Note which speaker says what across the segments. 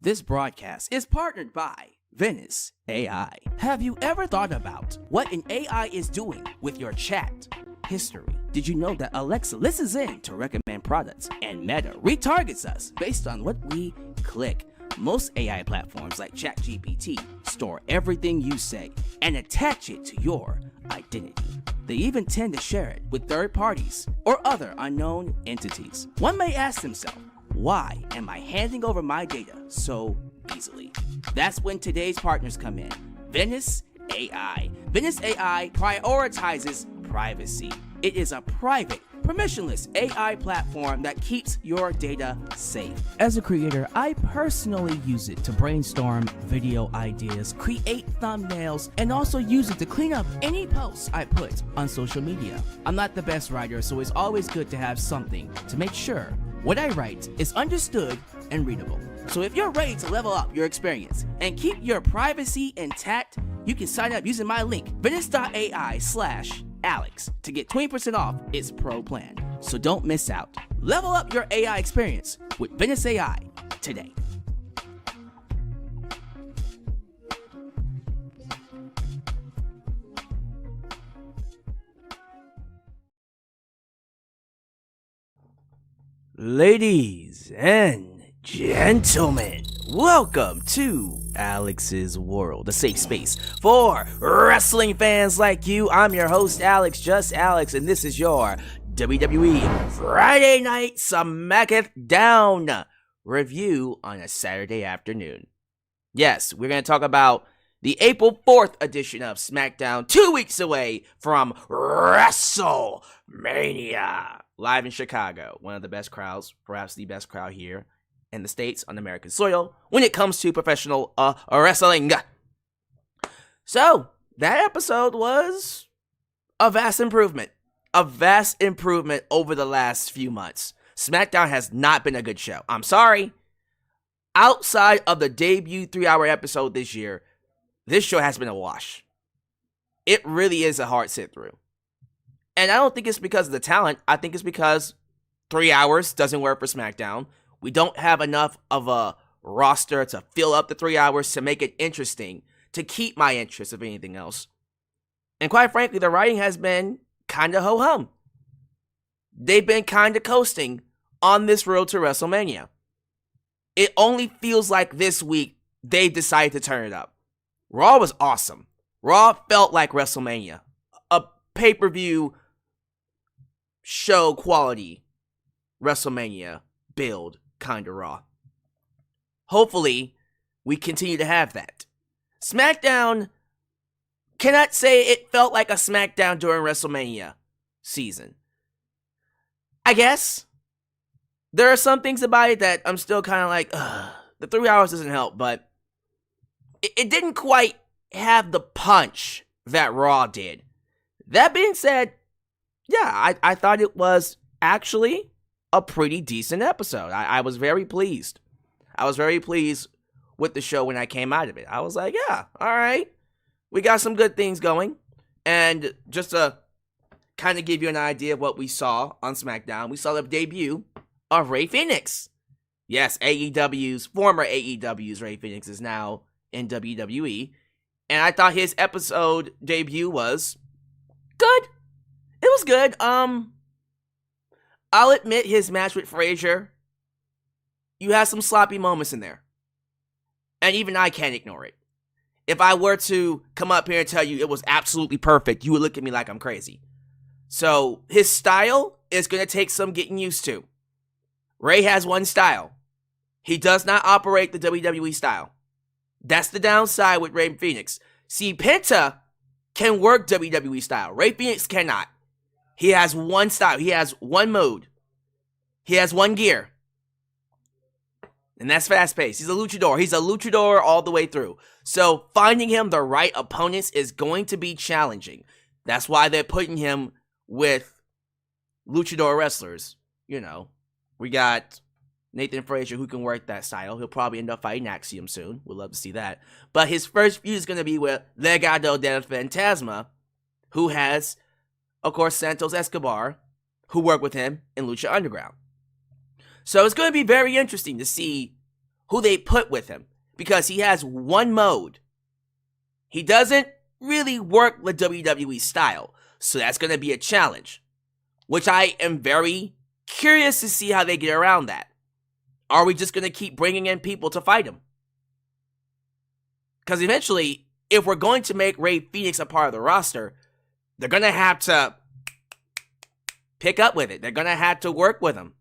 Speaker 1: This broadcast is partnered by Venice AI. Have you ever thought about what an AI is doing with your chat history? Did you know that Alexa listens in to recommend products and Meta retargets us based on what we click? Most AI platforms like ChatGPT store everything you say and attach it to your identity. They even tend to share it with third parties or other unknown entities. One may ask themselves, why am I handing over my data so easily? That's when today's partners come in. Venice AI. Venice AI prioritizes privacy. It is a private, permissionless AI platform that keeps your data safe. As a creator, I personally use it to brainstorm video ideas, create thumbnails, and also use it to clean up any posts I put on social media. I'm not the best writer, so it's always good to have something to make sure what I write is understood and readable. So if you're ready to level up your experience and keep your privacy intact, you can sign up using my link, venice.ai/Alyx, to get 20% off its pro plan. So don't miss out. Level up your AI experience with Venice AI today. Ladies and gentlemen, welcome to Alyx's World, a safe space for wrestling fans like you. I'm your host, Alyx, just Alyx, and this is your WWE Friday Night SmackDown review on a Saturday afternoon. Yes, we're going to talk about the April 4th edition of SmackDown, 2 weeks away from WrestleMania, live in Chicago. One of the best crowds, perhaps the best crowd here in the States on American soil when it comes to professional wrestling. So, that episode was a vast improvement. A vast improvement over the last few months. SmackDown has not been a good show. I'm sorry. Outside of the debut 3-hour episode this year, this show has been a wash. It really is a hard sit through. And I don't think it's because of the talent. I think it's because 3 hours doesn't work for SmackDown. We don't have enough of a roster to fill up the 3 hours to make it interesting, to keep my interest, if anything else. And quite frankly, the writing has been kind of ho-hum. They've been kind of coasting on this road to WrestleMania. It only feels like this week they've decided to turn it up. Raw was awesome. Raw felt like WrestleMania. A pay-per-view show quality WrestleMania build kind of Raw. Hopefully, we continue to have that. SmackDown, cannot say it felt like a SmackDown during WrestleMania season. I guess there are some things about it that I'm still kind of like, the 3 hours doesn't help, but it didn't quite have the punch that Raw did. That being said, yeah, I thought it was actually a pretty decent episode. I was very pleased. I was very pleased with the show when I came out of it. I was like, yeah, all right. We got some good things going. And just to kind of give you an idea of what we saw on SmackDown, we saw the debut of Rey Fenix. Yes, former AEW's Rey Fenix is now in WWE. And I thought his episode debut was good. It was good. I'll admit his match with Frazier, you had some sloppy moments in there. And even I can't ignore it. If I were to come up here and tell you it was absolutely perfect, you would look at me like I'm crazy. So his style is going to take some getting used to. Rey has one style. He does not operate the WWE style. That's the downside with Rey Fenix. See, Penta can work WWE style. Rey Fenix cannot. He has one style. He has one mode. He has one gear. And that's fast-paced. He's a luchador. He's a luchador all the way through. So finding him the right opponents is going to be challenging. That's why they're putting him with luchador wrestlers. You know, we got Nathan Frazier who can work that style. He'll probably end up fighting Axiom soon. We'd love to see that. But his first feud is going to be with Legado del Fantasma, who has, of course, Santos Escobar, who worked with him in Lucha Underground. So it's going to be very interesting to see who they put with him, because he has one mode. He doesn't really work the WWE style, so that's going to be a challenge, which I am very curious to see how they get around that. Are we just going to keep bringing in people to fight him? Because eventually, if we're going to make Rey Fenix a part of the roster, they're going to have to pick up with it. They're going to have to work with him.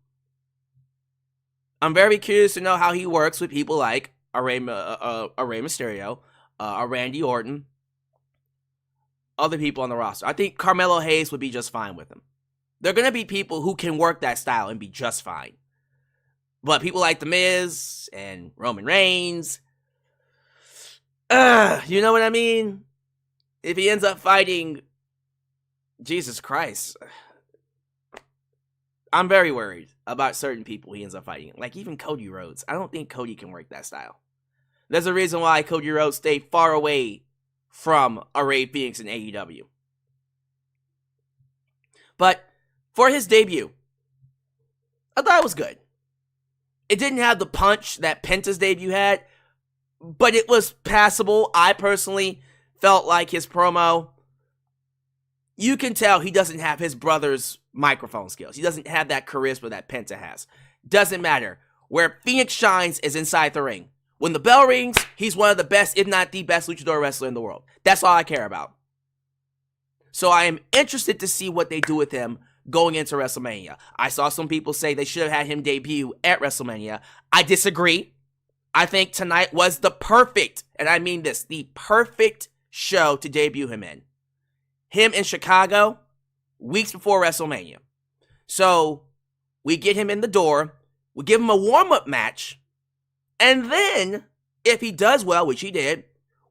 Speaker 1: I'm very curious to know how he works with people like a Rey Mysterio, a Randy Orton, other people on the roster. I think Carmelo Hayes would be just fine with him. They're going to be people who can work that style and be just fine. But people like The Miz and Roman Reigns, you know what I mean? If he ends up fighting, Jesus Christ, I'm very worried about certain people he ends up fighting. Like even Cody Rhodes. I don't think Cody can work that style. There's a reason why Cody Rhodes stayed far away from a Rey Fenix in AEW. But for his debut, I thought it was good. It didn't have the punch that Penta's debut had, but it was passable. I personally felt like his promo, you can tell he doesn't have his brother's microphone skills. He doesn't have that charisma that Penta has. Doesn't matter. Where Fenix shines is inside the ring. When the bell rings, he's one of the best, if not the best, luchador wrestler in the world. That's all I care about. So I am interested to see what they do with him going into WrestleMania. I saw some people say they should have had him debut at WrestleMania. I disagree. I think tonight was the perfect, and I mean this, the perfect show to debut him in. Him in Chicago, weeks before WrestleMania. So we get him in the door, we give him a warm-up match, and then, if he does well, which he did,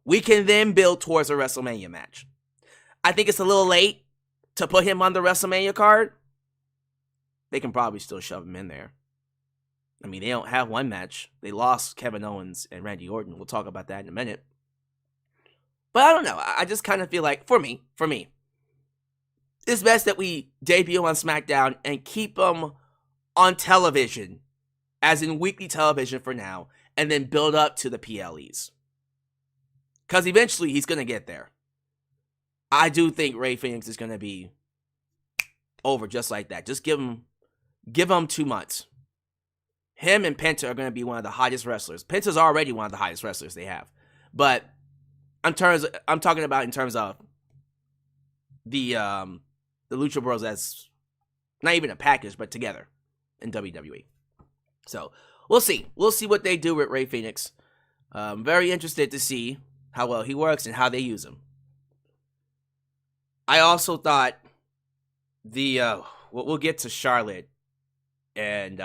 Speaker 1: we can then build towards a WrestleMania match. I think it's a little late to put him on the WrestleMania card. They can probably still shove him in there. I mean, they don't have one match. They lost Kevin Owens and Randy Orton. We'll talk about that in a minute. But I don't know. I just kind of feel like, for me, it's best that we debut him on SmackDown and keep him on television, as in weekly television for now, and then build up to the PLEs. Because eventually he's going to get there. I do think Rey Fenix is going to be over just like that. Just give him 2 months. Him and Penta are going to be one of the hottest wrestlers. Penta's already one of the hottest wrestlers they have. But I'm talking about in terms of the Lucha Bros as not even a package, but together in WWE. So we'll see. We'll see what they do with Rey Fenix. I'm very interested to see how well he works and how they use him. I also thought we'll get to Charlotte and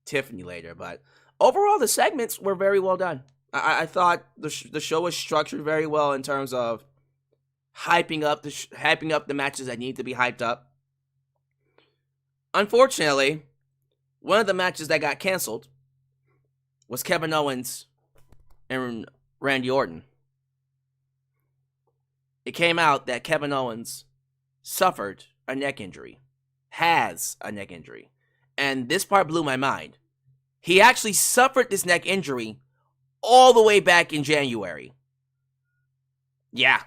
Speaker 1: Tiffany later, but overall the segments were very well done. I thought the show was structured very well in terms of hyping up the matches that need to be hyped up. Unfortunately, one of the matches that got canceled was Kevin Owens and Randy Orton. It came out that Kevin Owens suffered a neck injury, has a neck injury, and this part blew my mind. He actually suffered this neck injury all the way back in January. Yeah.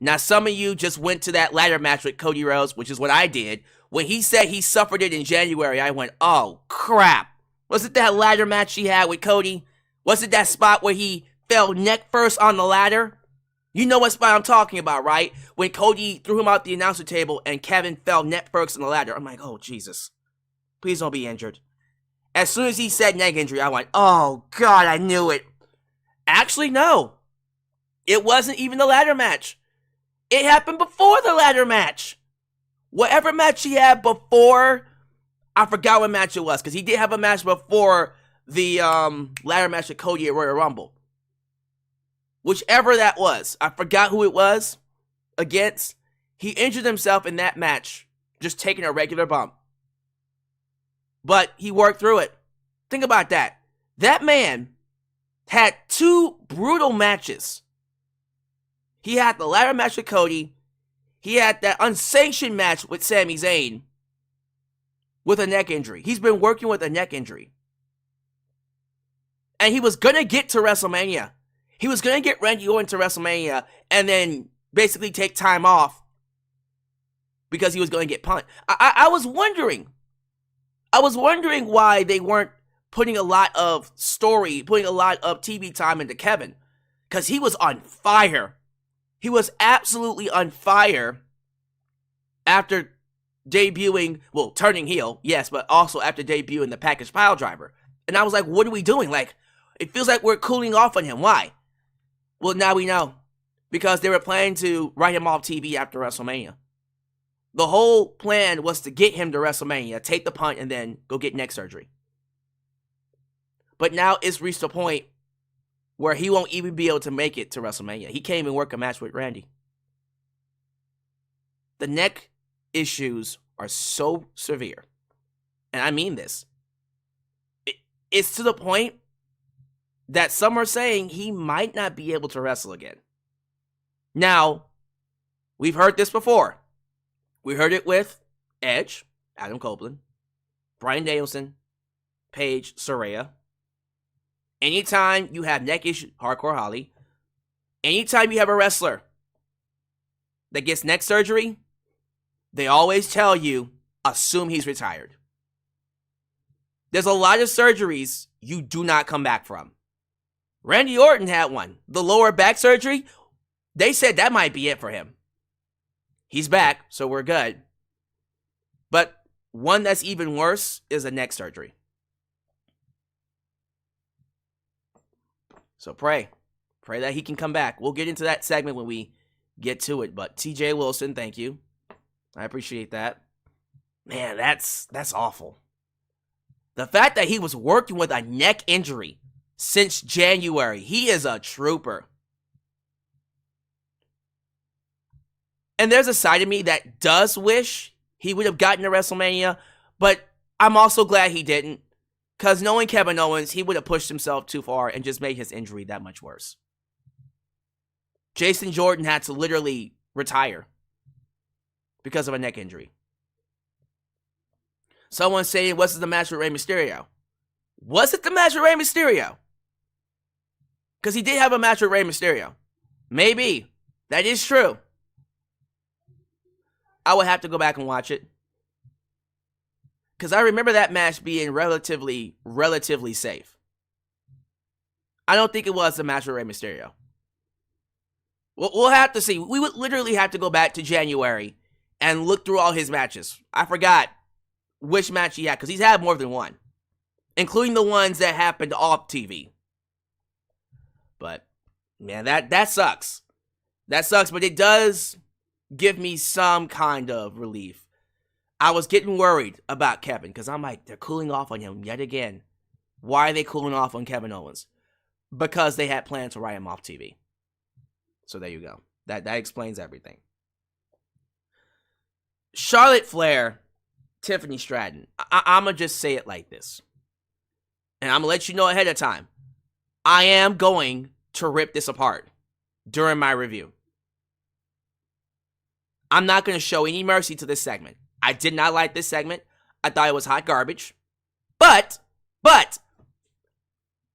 Speaker 1: Now, some of you just went to that ladder match with Cody Rhodes, which is what I did. When he said he suffered it in January, I went, oh, crap. Was it that ladder match he had with Cody? Was it that spot where he fell neck first on the ladder? You know what spot I'm talking about, right? When Cody threw him out the announcer table and Kevin fell neck first on the ladder. I'm like, oh, Jesus. Please don't be injured. As soon as he said neck injury, I went, oh, God, I knew it. Actually, no. It wasn't even the ladder match. It happened before the ladder match. Whatever match he had before, I forgot what match it was, because he did have a match before the ladder match with Cody at Royal Rumble. Whichever that was, I forgot who it was against. He injured himself in that match, just taking a regular bump. But he worked through it. Think about that. That man had 2 brutal matches. He had the ladder match with Cody. He had that unsanctioned match with Sami Zayn with a neck injury. He's been working with a neck injury. And he was going to get to WrestleMania. He was going to get Randy Orton to WrestleMania and then basically take time off because he was going to get punched. I was wondering. I was wondering why they weren't putting a lot of story, putting a lot of TV time into Kevin. Because he was on fire. He was absolutely on fire after debuting, well, turning heel, yes, but also after debuting the package pile driver. And I was like, what are we doing? Like, it feels like we're cooling off on him. Why? Well, now we know. Because they were planning to write him off TV after WrestleMania. The whole plan was to get him to WrestleMania, take the punt, and then go get neck surgery. But now it's reached a point where he won't even be able to make it to WrestleMania. He can't even work a match with Randy. The neck issues are so severe. And I mean this. It's to the point that some are saying he might not be able to wrestle again. Now, we've heard this before. We heard it with Edge, Adam Copeland, Bryan Danielson, Paige, Saraya. Anytime you have neck issues, Hardcore Holly. Anytime you have a wrestler that gets neck surgery, they always tell you, assume he's retired. There's a lot of surgeries you do not come back from. Randy Orton had one. The lower back surgery, they said that might be it for him. He's back, so we're good. But one that's even worse is a neck surgery. So pray that he can come back. We'll get into that segment when we get to it. But TJ Wilson, thank you. I appreciate that. Man, that's awful. The fact that he was working with a neck injury since January. He is a trooper. And there's a side of me that does wish he would have gotten to WrestleMania, but I'm also glad he didn't. Because knowing Kevin Owens, he would have pushed himself too far and just made his injury that much worse. Jason Jordan had to literally retire because of a neck injury. Someone saying, was it the match with Rey Mysterio? Was it the match with Rey Mysterio? Because he did have a match with Rey Mysterio. Maybe. That is true. I would have to go back and watch it. Because I remember that match being relatively safe. I don't think it was the match with Rey Mysterio. We'll have to see. We would literally have to go back to January and look through all his matches. I forgot which match he had, because he's had more than one. Including the ones that happened off TV. But, man, that sucks. That sucks, but it does give me some kind of relief. I was getting worried about Kevin, because I'm like, they're cooling off on him yet again. Why are they cooling off on Kevin Owens? Because they had plans to write him off TV. So there you go. That explains everything. Charlotte Flair, Tiffany Stratton. I'm going to just say it like this. And I'm going to let you know ahead of time. I am going to rip this apart during my review. I'm not going to show any mercy to this segment. I did not like this segment. I thought it was hot garbage. But,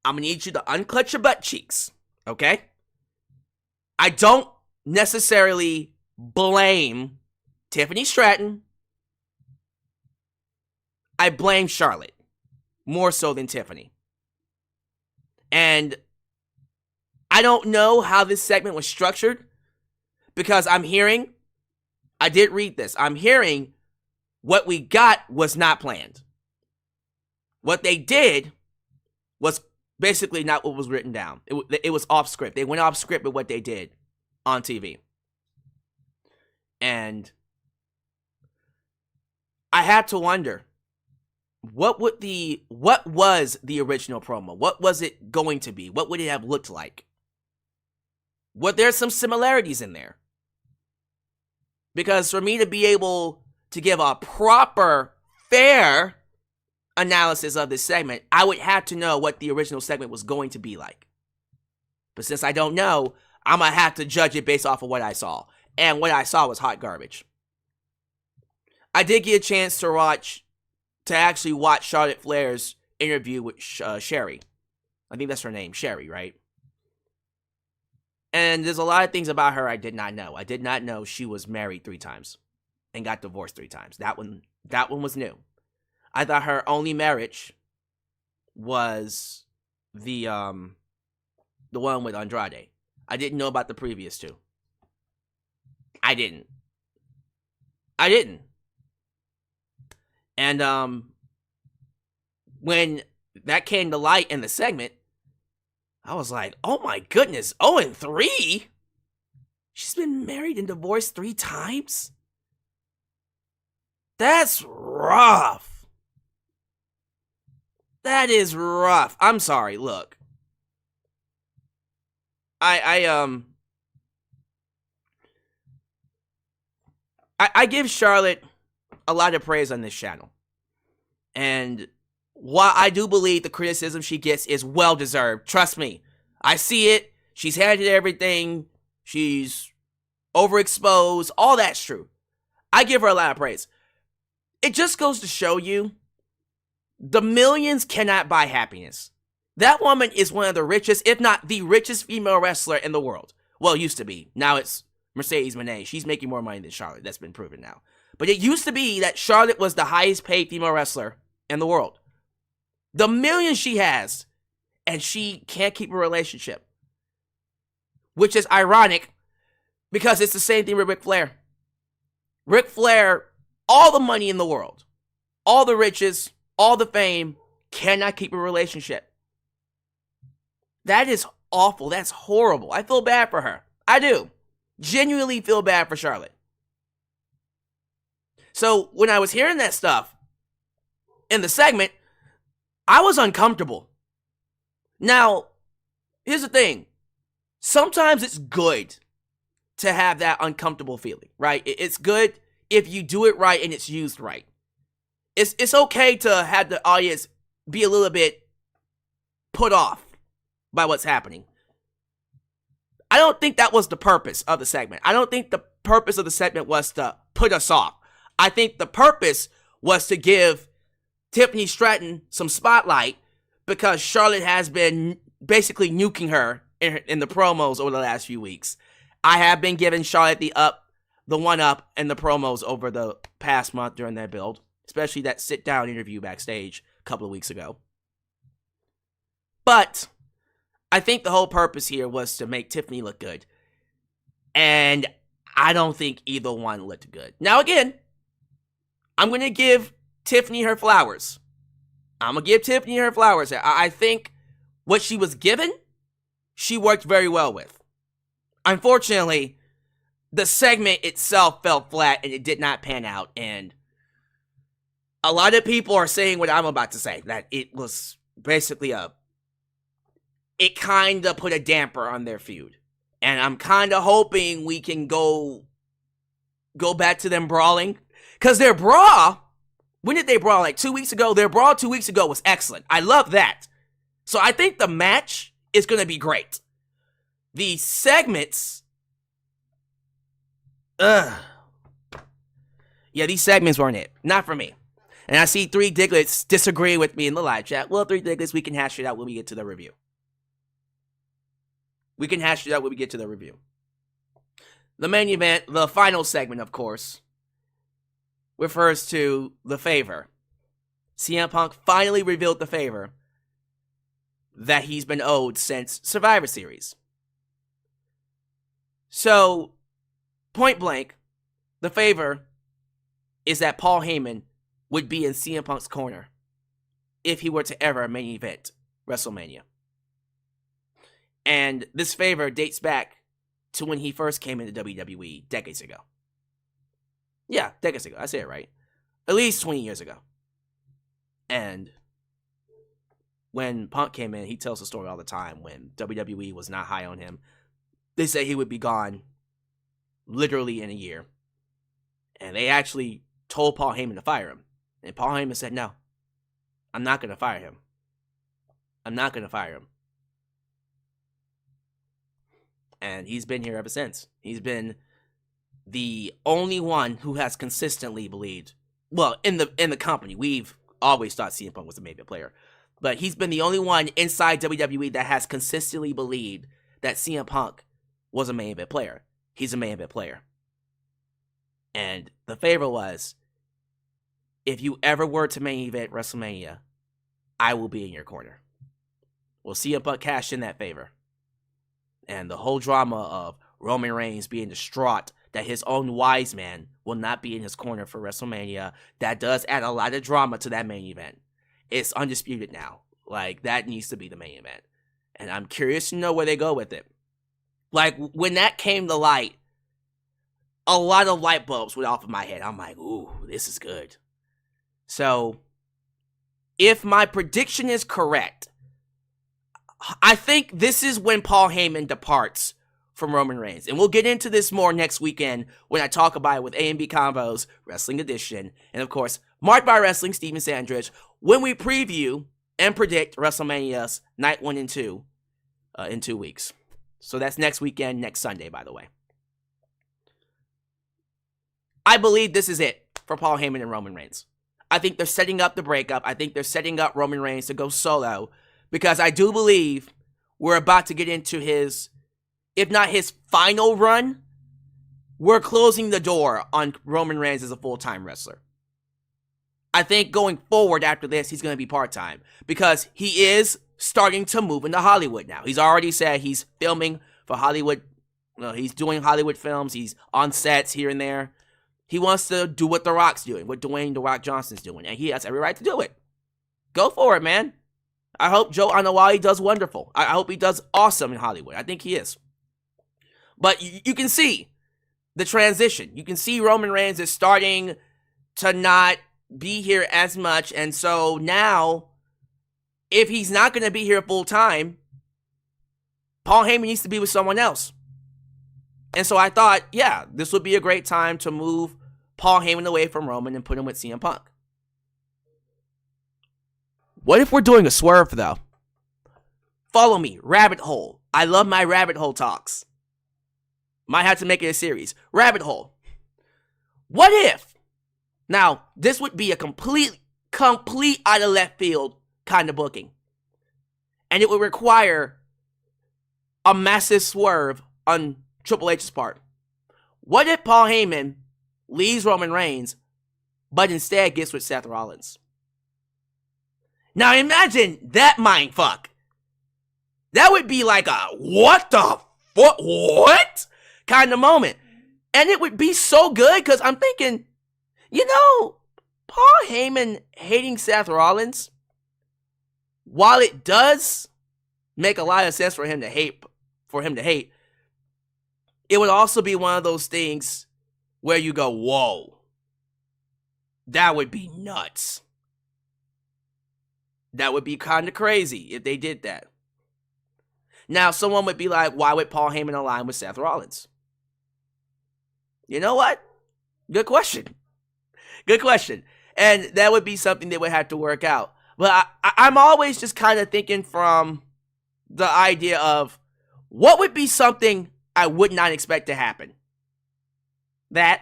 Speaker 1: I'm going to need you to unclench your butt cheeks. Okay? I don't necessarily blame Tiffany Stratton. I blame Charlotte more so than Tiffany. And I don't know how this segment was structured, because I did read this. I'm hearing what we got was not planned. What they did was basically not what was written down. It was off script. They went off script with what they did on TV. And I had to wonder, what was the original promo? What was it going to be? What would it have looked like? Were there some similarities in there? Because for me to be able to give a proper, fair analysis of this segment, I would have to know what the original segment was going to be like. But since I don't know, I'm going to have to judge it based off of what I saw. And what I saw was hot garbage. I did get a chance to actually watch Charlotte Flair's interview with Sherry I think that's her name, Sherry, right? And there's a lot of things about her I did not know. I did not know she was married 3 times and got divorced 3 times. That one was new. I thought her only marriage was the one with Andrade. I didn't know about the previous 2. I didn't. And when that came to light in the segment, I was like, oh my goodness, 0-3? She's been married and divorced 3 times? That's rough. That is rough. I'm sorry, look. I give Charlotte a lot of praise on this channel. And while I do believe the criticism she gets is well-deserved, trust me, I see it. She's handed everything. She's overexposed. All that's true. I give her a lot of praise. It just goes to show you, the millions cannot buy happiness. That woman is one of the richest, if not the richest female wrestler in the world. Well, it used to be. Now it's Mercedes Moné. She's making more money than Charlotte. That's been proven now. But it used to be that Charlotte was the highest paid female wrestler in the world. The millions she has, and she can't keep a relationship. Which is ironic, because it's the same thing with Ric Flair. Ric Flair, all the money in the world, all the riches, all the fame, cannot keep a relationship. That is awful. That's horrible. I feel bad for her. I do. Genuinely feel bad for Charlotte. So when I was hearing that stuff in the segment, I was uncomfortable. Now, here's the thing. Sometimes it's good to have that uncomfortable feeling, right? It's good if you do it right and it's used right. It's okay to have the audience be a little bit put off by what's happening. I don't think that was the purpose of the segment. I don't think the purpose of the segment was to put us off. I think the purpose was to give Tiffany Stratton some spotlight, because Charlotte has been basically nuking her in the promos over the last few weeks. I have been giving Charlotte the one up in the promos over the past month during their build, especially that sit-down interview backstage a couple of weeks ago. But I think the whole purpose here was to make Tiffany look good. And I don't think either one looked good. Now again, I'm going to give Tiffany her flowers. I think what she was given, she worked very well with. Unfortunately, the segment itself fell flat and it did not pan out. And a lot of people are saying what I'm about to say, that it was basically it kind of put a damper on their feud. And I'm kind of hoping we can go back to them brawling. Because their brawl, when did they brawl? Like 2 weeks ago? Their brawl 2 weeks ago was excellent. I love that. So I think the match is going to be great. The segments, yeah, these segments weren't it. Not for me. And I see 3 Diglets disagree with me in the live chat. Well, 3 Diglets, we can hash it out when we get to the review. The main event, the final segment, of course, refers to the favor. CM Punk finally revealed the favor that he's been owed since Survivor Series. So, point blank, the favor is that Paul Heyman would be in CM Punk's corner if he were to ever main event WrestleMania. And this favor dates back to when he first came into WWE decades ago. Yeah, decades ago. I say it right. At least 20 years ago. And when Punk came in, he tells the story all the time when WWE was not high on him. They said he would be gone literally in a year. And they actually told Paul Heyman to fire him. And Paul Heyman said, no, I'm not going to fire him. And he's been here ever since. He's been the only one who has consistently believed, well, in the company, we've always thought CM Punk was a main event player. But he's been the only one inside WWE that has consistently believed that CM Punk was a main event player. He's a main event player. And the favor was, if you ever were to main event WrestleMania, I will be in your corner. Well, CM Punk cashed in that favor. And the whole drama of Roman Reigns being distraught that his own wise man will not be in his corner for WrestleMania, that does add a lot of drama to that main event. It's undisputed now. Like, that needs to be the main event. And I'm curious to know where they go with it. Like, when that came to light, a lot of light bulbs went off of my head. I'm like, ooh, this is good. So, if my prediction is correct, I think this is when Paul Heyman departs from Roman Reigns. And we'll get into this more next weekend when I talk about it with A&B Convos, Wrestling Edition, and of course, Marked by Wrestling, Steven Sandridge, when we preview and predict WrestleMania's Night 1 and 2 in 2 weeks. So that's next weekend, next Sunday, by the way. I believe this is it for Paul Heyman and Roman Reigns. I think they're setting up the breakup. I think they're setting up Roman Reigns to go solo, because I do believe we're about to get into his, if not his final run, we're closing the door on Roman Reigns as a full-time wrestler. I think going forward after this, he's going to be part-time, because he is starting to move into Hollywood now. He's already said he's filming for Hollywood. He's doing Hollywood films. He's on sets here and there. He wants to do what The Rock's doing, what Dwayne The Rock Johnson's doing, and he has every right to do it. Go for it, man. I hope Joe Anawali does wonderful. I hope he does awesome in Hollywood. I think he is. But you can see the transition. You can see Roman Reigns is starting to not be here as much. And so now, if he's not going to be here full time, Paul Heyman needs to be with someone else. And so I thought, yeah, this would be a great time to move Paul Heyman away from Roman and put him with CM Punk. What if we're doing a swerve, though? Follow me, Rabbit Hole. I love my Rabbit Hole talks. Might have to make it a series. Rabbit Hole. What if? Now, this would be a complete out of left field kind of booking. And it would require a massive swerve on Triple H's part. What if Paul Heyman leaves Roman Reigns, but instead gets with Seth Rollins? Now imagine that mindfuck. That would be like a what the fuck, what kind of moment. And it would be so good, because I'm thinking, Paul Heyman hating Seth Rollins, while it does make a lot of sense for him to hate, it would also be one of those things where you go, whoa, that would be nuts. That would be kind of crazy if they did that. Now, someone would be like, why would Paul Heyman align with Seth Rollins? You know what? Good question. Good question. And that would be something they would have to work out. But I'm always just kind of thinking from the idea of what would be something I would not expect to happen. That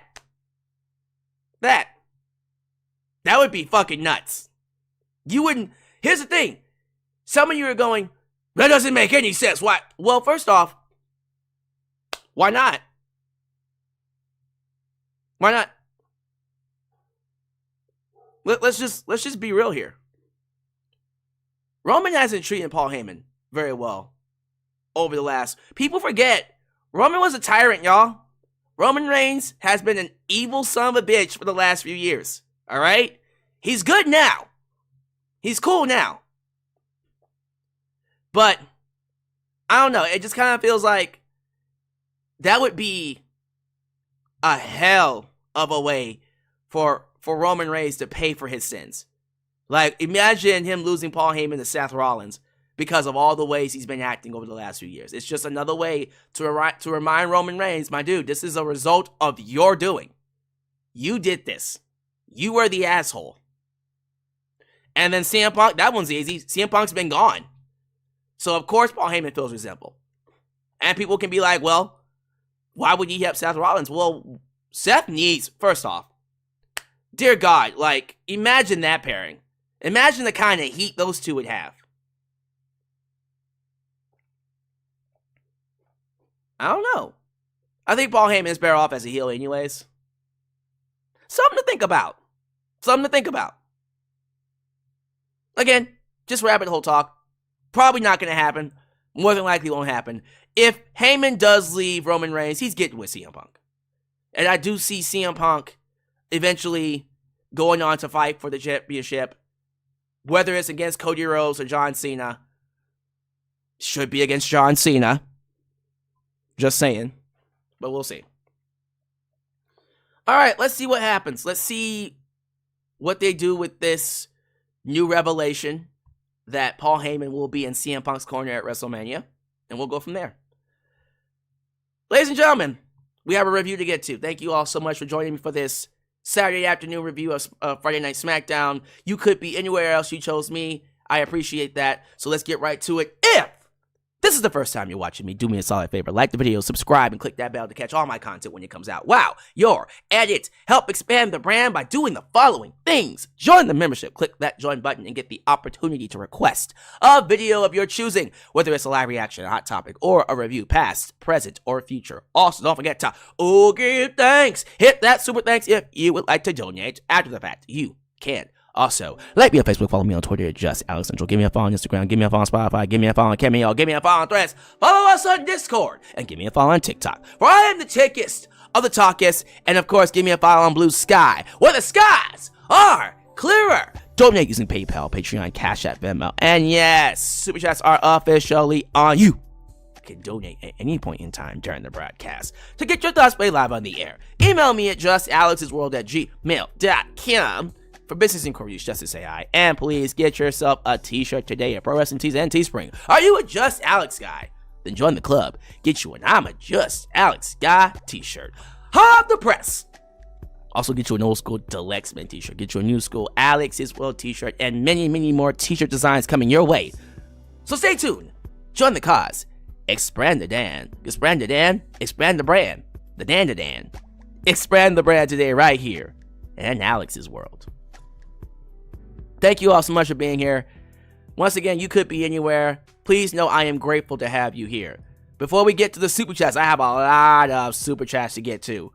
Speaker 1: would be fucking nuts. You wouldn't. Here's the thing. Some of you are going, that doesn't make any sense. Why? Well, first off, why not? Why not? Let's just be real here. Roman hasn't treated Paul Heyman very well over the last. People forget Roman was a tyrant, y'all. Roman Reigns has been an evil son of a bitch for the last few years. All right? He's good now. He's cool now. But I don't know. It just kind of feels like that would be a hell of a way for Roman Reigns to pay for his sins. Like, imagine him losing Paul Heyman to Seth Rollins because of all the ways he's been acting over the last few years. It's just another way to remind Roman Reigns, my dude, this is a result of your doing. You did this. You were the asshole. And then CM Punk, that one's easy. CM Punk's been gone. So, of course, Paul Heyman feels resentful. And people can be like, well, why would he help Seth Rollins? Well, Seth needs, first off, dear God, like, imagine that pairing. Imagine the kind of heat those two would have. I don't know. I think Paul Heyman is better off as a heel anyways. Something to think about. Something to think about. Again, just rabbit hole talk. Probably not going to happen. More than likely won't happen. If Heyman does leave Roman Reigns, he's getting with CM Punk. And I do see CM Punk eventually going on to fight for the championship. Whether it's against Cody Rhodes or John Cena. Should be against John Cena. Just saying. But we'll see. Alright, let's see what happens. Let's see what they do with this new revelation that Paul Heyman will be in CM Punk's corner at WrestleMania. And we'll go from there. Ladies and gentlemen, we have a review to get to. Thank you all so much for joining me for this Saturday afternoon review of Friday Night SmackDown. You could be anywhere else. You chose me. I appreciate that. So let's get right to it. If this is the first time you're watching me, do me a solid favor. Like the video, subscribe, and click that bell to catch all my content when it comes out. Wow, you're at it. Help expand the brand by doing the following things. Join the membership. Click that join button and get the opportunity to request a video of your choosing, whether it's a live reaction, a hot topic, or a review, past, present, or future. Also, don't forget to give thanks. Hit that super thanks if you would like to donate. After the fact, you can. Also, like me on Facebook, follow me on Twitter, just Alex Central. Give me a follow on Instagram, give me a follow on Spotify, give me a follow on Cameo, give me a follow on Threads, follow us on Discord, and give me a follow on TikTok. For I am the tickest of the talkest, and of course, give me a follow on Blue Sky, where the skies are clearer. Donate using PayPal, Patreon, Cash App, Venmo, and yes, Super Chats are officially on you. You can donate at any point in time during the broadcast to get your thoughts played live on the air. Email me at justalexsworld@gmail.com. For business inquiries, Justice AI. And please get yourself a t-shirt today at Pro Wrestling Tees and Teespring. Are you a Just Alex guy? Then join the club. Get you an I'm a Just Alex guy t-shirt. Hot the press. Also get you an old school Delexman t-shirt. Get you a new school Alex's World t-shirt. And many, many more t-shirt designs coming your way. So stay tuned. Join the cause. Expand the brand. Expand the brand. The Dan. Expand the brand today right here in Alex's World. Thank you all so much for being here. Once again, you could be anywhere. Please know I am grateful to have you here. Before we get to the Super Chats, I have a lot of Super Chats to get to.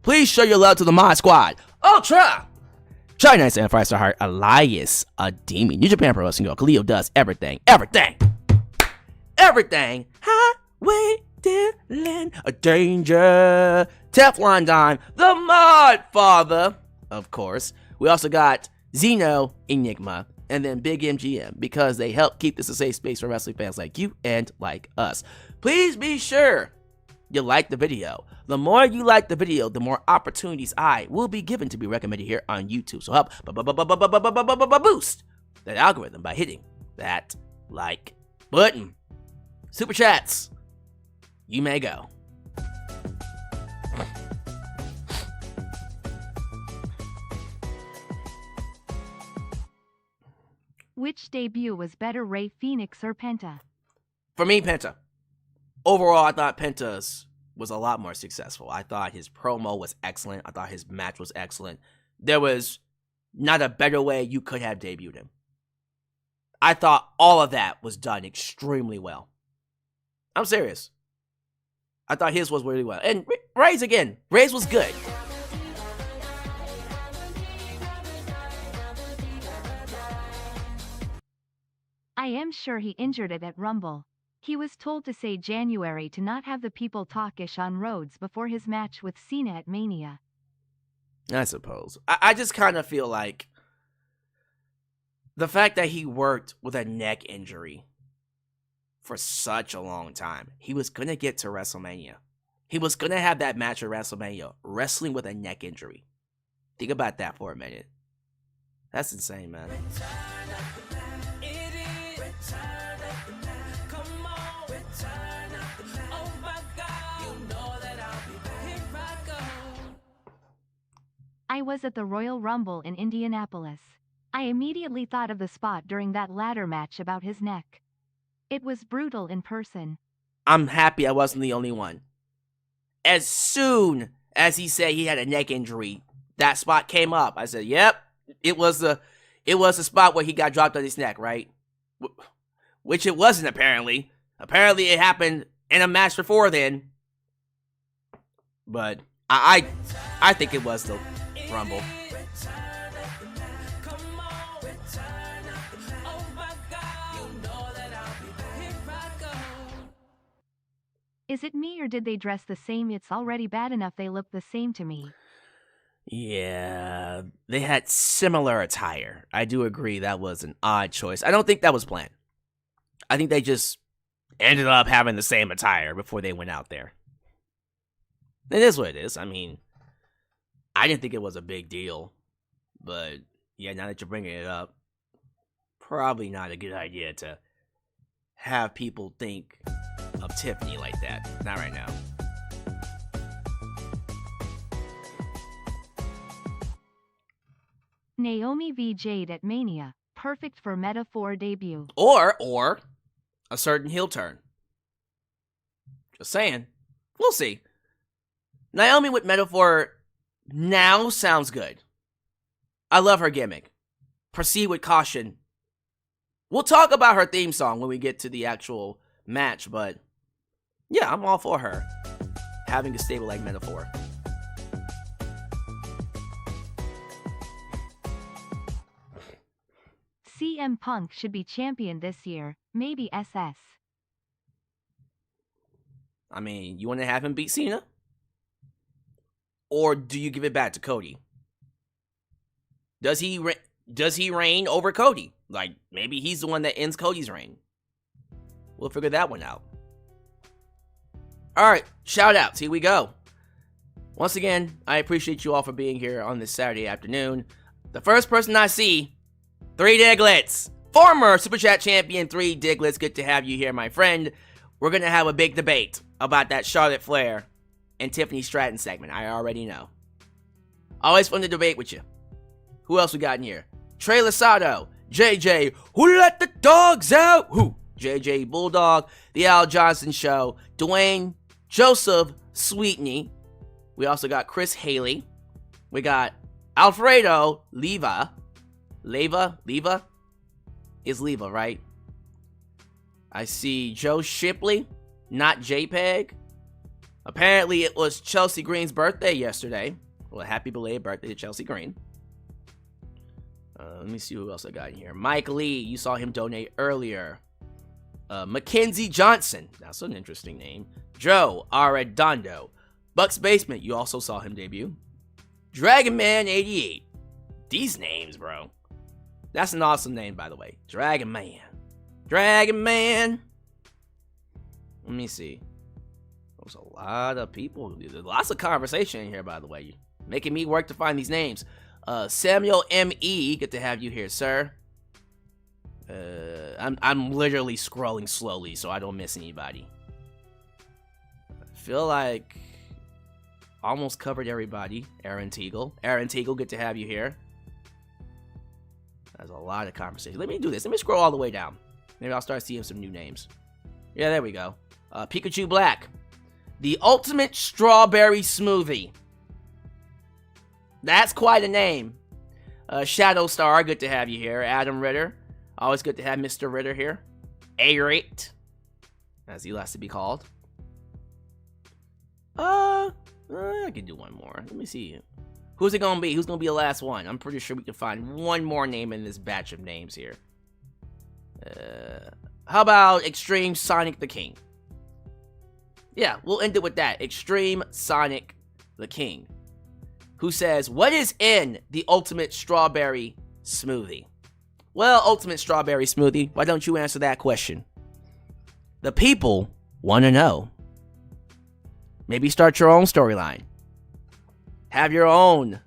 Speaker 1: Please show your love to the Mod Squad. Ultra! China Nights and Five Star Heart, Elias, Ademi, New Japan Pro Wrestling Girl, Khalil does everything. Highway Dylan, a danger. Teflon Dime, the Mod Father, of course. We also got Zeno, Enigma, and then Big MGM, because they help keep this a safe space for wrestling fans like you and like us. Please be sure you like the video. The more you like the video, the more opportunities I will be given to be recommended here on YouTube. So help boost that algorithm by hitting that like button. Super Chats, you may go.
Speaker 2: Which debut was better, Rey Fenix or Penta?
Speaker 1: For me, Penta. Overall, I thought Penta's was a lot more successful. I thought his promo was excellent. I thought his match was excellent. There was not a better way you could have debuted him. I thought all of that was done extremely well. I'm serious. I thought his was really well. And Rey's again. Rey's was good.
Speaker 2: I am sure he injured it at Rumble. He was told to say January to not have the people talkish on Rhodes before his match with Cena at Mania.
Speaker 1: I suppose. I just kind of feel like the fact that he worked with a neck injury for such a long time, he was going to get to WrestleMania. He was going to have that match at WrestleMania, wrestling with a neck injury. Think about that for a minute. That's insane, man.
Speaker 2: I was at the Royal Rumble in Indianapolis. I immediately thought of the spot during that ladder match about his neck. It was brutal in person.
Speaker 1: I'm happy I wasn't the only one. As soon as he said he had a neck injury, that spot came up. I said, yep, it was it was a spot where he got dropped on his neck, right? Which it wasn't, apparently. Apparently, it happened in a match before then. But I think it was the Rumble.
Speaker 2: Is it me or did they dress the same? It's already bad enough they look the same to me.
Speaker 1: Yeah, they had similar attire. I do agree that was an odd choice. I don't think that was planned. I think they just ended up having the same attire before they went out there. It is what it is. I mean, I didn't think it was a big deal. But, yeah, now that you're bringing it up, probably not a good idea to have people think of Tiffany like that. Not right now.
Speaker 2: Naomi v. Jade at Mania. Perfect for Metaphor debut.
Speaker 1: Or a certain heel turn. Just saying. We'll see. Naomi with Metaphor now sounds good. I love her gimmick. Proceed with caution. We'll talk about her theme song when we get to the actual match, but yeah, I'm all for her having a stable like Metaphor.
Speaker 2: CM Punk should be champion this year, maybe SS.
Speaker 1: I mean, you want to have him beat Cena? Or do you give it back to Cody? Does he reign over Cody? Like, maybe he's the one that ends Cody's reign. We'll figure that one out. Alright, shout outs. Here we go. Once again, I appreciate you all for being here on this Saturday afternoon. The first person I see, 3 Diglets. Former Super Chat champion 3 Diglets. Good to have you here, my friend. We're going to have a big debate about that Charlotte Flair and Tiffany Stratton segment. I already know. Always fun to debate with you. Who else we got in here? Trey Lasado, JJ, who let the dogs out? Who? JJ Bulldog, The Al Johnson Show, Dwayne, Joseph Sweetney. We also got Chris Haley. We got Alfredo Leva. Leva? Is Leva, right? I see Joe Shipley, not JPEG. Apparently it was Chelsea Green's birthday yesterday. Well, happy belated birthday to Chelsea Green. Let me see who else I got in here. Mike Lee, you saw him donate earlier. Mackenzie Johnson, that's an interesting name. Joe Arredondo. Bucks Basement, you also saw him debut. Dragon Man 88. These names, bro. That's an awesome name, by the way. Dragon Man. Dragon Man. Let me see. There's a lot of people. There's lots of conversation in here, by the way. Making me work to find these names. Samuel M.E., good to have you here, sir. I'm literally scrolling slowly so I don't miss anybody. I feel like almost covered everybody. Aaron Teagle, good to have you here. There's a lot of conversation. Let me do this. Let me scroll all the way down. Maybe I'll start seeing some new names. Yeah, there we go. Pikachu Black. The Ultimate Strawberry Smoothie. That's quite a name. Shadow Star, good to have you here. Adam Ritter. Always good to have Mr. Ritter here. A-Rate, as he likes to be called. I can do one more. Let me see. Who's it gonna be? Who's gonna be the last one? I'm pretty sure we can find one more name in this batch of names here. How about Extreme Sonic the King? Yeah, we'll end it with that. Extreme Sonic the King. Who says, what is in the Ultimate Strawberry Smoothie? Well, Ultimate Strawberry Smoothie, why don't you answer that question? The people want to know. Maybe start your own storyline. Have your own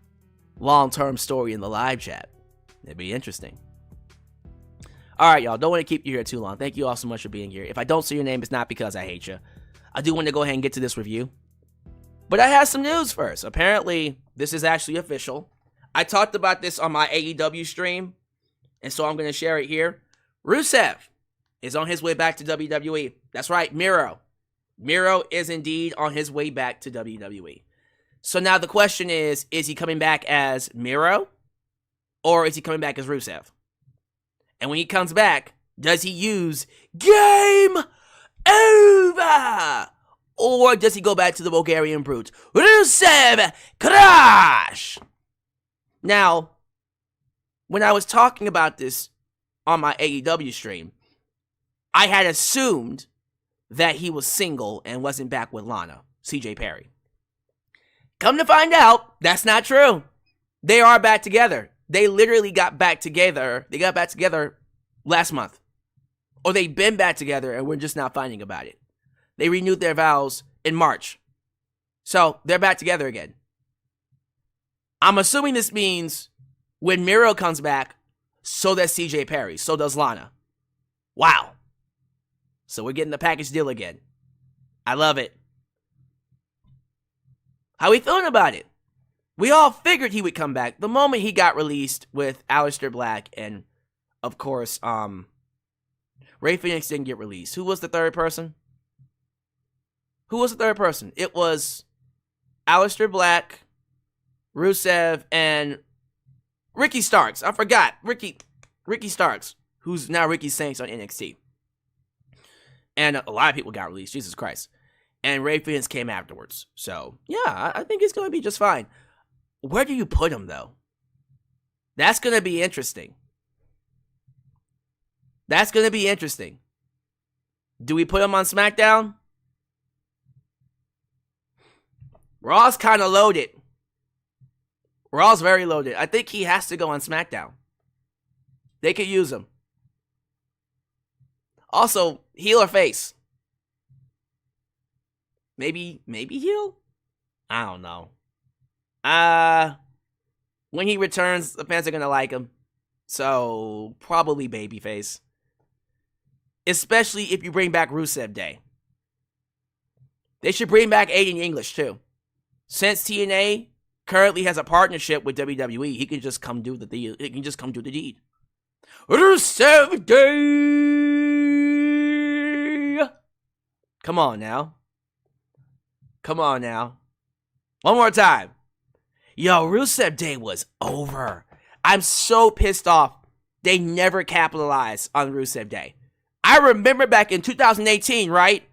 Speaker 1: long-term story in the live chat. It'd be interesting. All right, y'all. Don't want to keep you here too long. Thank you all so much for being here. If I don't see your name, it's not because I hate you. I do want to go ahead and get to this review. But I have some news first. Apparently, this is actually official. I talked about this on my AEW stream, and so I'm going to share it here. Rusev is on his way back to WWE. That's right, Miro. Miro is indeed on his way back to WWE. So now the question is he coming back as Miro? Or is he coming back as Rusev? And when he comes back, does he use game over? Or does he go back to the Bulgarian brute, Rusev Crash? Now, when I was talking about this on my AEW stream, I had assumed that he was single and wasn't back with Lana, CJ Perry. Come to find out, that's not true. They are back together. They literally got back together. They got back together last month. Or they've been back together and we're just not finding about it. They renewed their vows in March. So, they're back together again. I'm assuming this means when Miro comes back, so does CJ Perry. So does Lana. Wow. So we're getting the package deal again. I love it. How we feeling about it? We all figured he would come back the moment he got released with Aleister Black and, of course, Rey Fenix didn't get released. Who was the third person? It was Aleister Black, Rusev, and Ricky Starks. I forgot. Ricky Starks, who's now Ricky Saints on NXT. And a lot of people got released. Jesus Christ. And Rey Fenix came afterwards. So, yeah, I think it's going to be just fine. Where do you put him, though? That's going to be interesting. Do we put him on SmackDown? Raw's kind of loaded. Raw's very loaded. I think he has to go on SmackDown. They could use him. Also, heel or face? Maybe heel? I don't know. When he returns, the fans are gonna like him. So, probably babyface. Especially if you bring back Rusev Day. They should bring back Aiden English, too. Since TNA currently has a partnership with WWE, he can just come do the deed. Rusev Day! Come on now. One more time. Yo, Rusev Day was over. I'm so pissed off they never capitalized on Rusev Day. I remember back in 2018, right?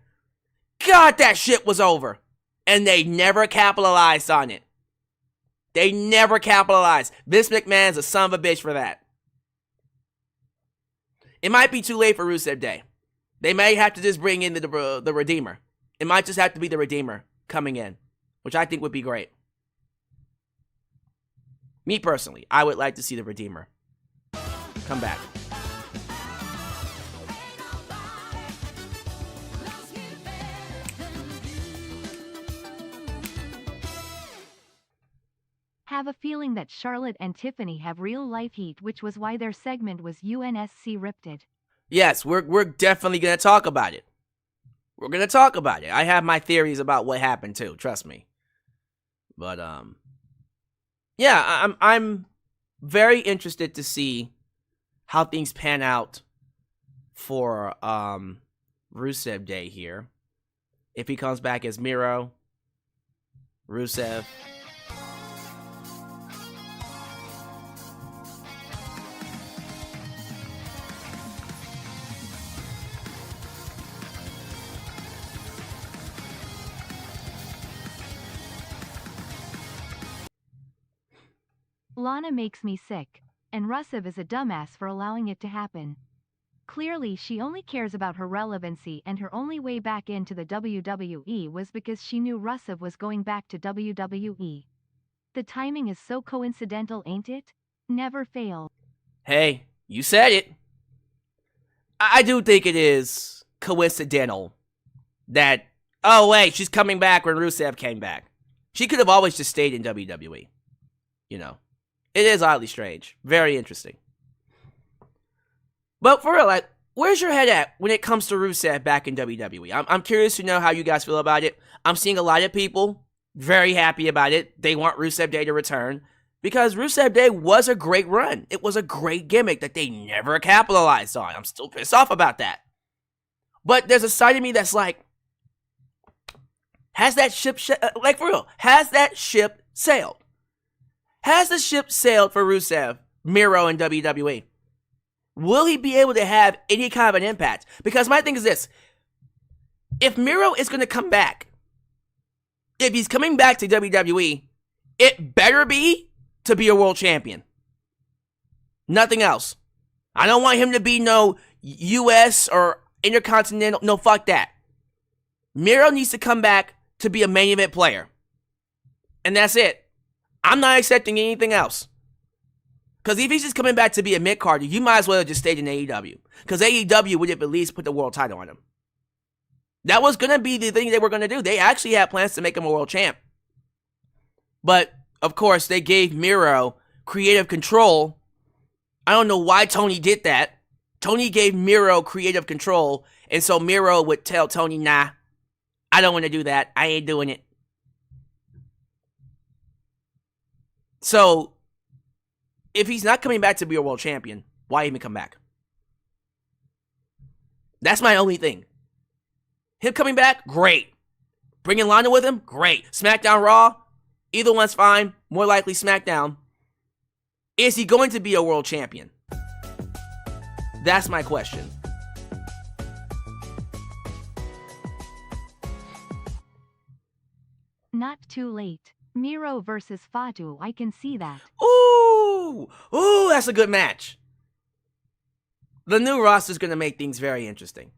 Speaker 1: God, that shit was over. And they never capitalized on it. Vince McMahon's a son of a bitch for that. It might be too late for Rusev Day. They may have to just bring in the Redeemer. It might just have to be the Redeemer coming in, which I think would be great. Me personally, I would like to see the Redeemer come back.
Speaker 2: Have a feeling that Charlotte and Tiffany have real life heat, which was why their segment was UNSC Ripted.
Speaker 1: Yes, we're definitely going to talk about it. I have my theories about what happened too, trust me. But yeah, I'm very interested to see how things pan out for Rusev Day here. If he comes back as Miro, Rusev.
Speaker 2: Lana makes me sick, and Rusev is a dumbass for allowing it to happen. Clearly she only cares about her relevancy, and her only way back into the WWE was because she knew Rusev was going back to WWE. The timing is so coincidental, ain't it? Never fail.
Speaker 1: Hey, you said it. I do think it is coincidental that, oh wait, she's coming back when Rusev came back. She could have always just stayed in WWE. You know. It is oddly strange. Very interesting. But for real, like, where's your head at when it comes to Rusev back in WWE? I'm curious to know how you guys feel about it. I'm seeing a lot of people very happy about it. They want Rusev Day to return because Rusev Day was a great run. It was a great gimmick that they never capitalized on. I'm still pissed off about that. But there's a side of me that's like, has that ship, like for real, has that ship sailed? Has the ship sailed for Rusev, Miro, and WWE? Will he be able to have any kind of an impact? Because my thing is this. If Miro is going to come back, if he's coming back to WWE, it better be to be a world champion. Nothing else. I don't want him to be no US or Intercontinental. No, fuck that. Miro needs to come back to be a main event player. And that's it. I'm not accepting anything else. Because if he's just coming back to be a mid-carder, you might as well have just stayed in AEW. Because AEW would have at least put the world title on him. That was going to be the thing they were going to do. They actually had plans to make him a world champ. But, of course, they gave Miro creative control. I don't know why Tony did that. Tony gave Miro creative control. And so Miro would tell Tony, nah, I don't want to do that. I ain't doing it. So, if he's not coming back to be a world champion, why even come back? That's my only thing. Him coming back, great. Bringing Lana with him, great. SmackDown, Raw, either one's fine. More likely SmackDown. Is he going to be a world champion? That's my question.
Speaker 2: Not too late. Miro versus Fatu, I can see that.
Speaker 1: Ooh, that's a good match. The new roster is going to make things very interesting.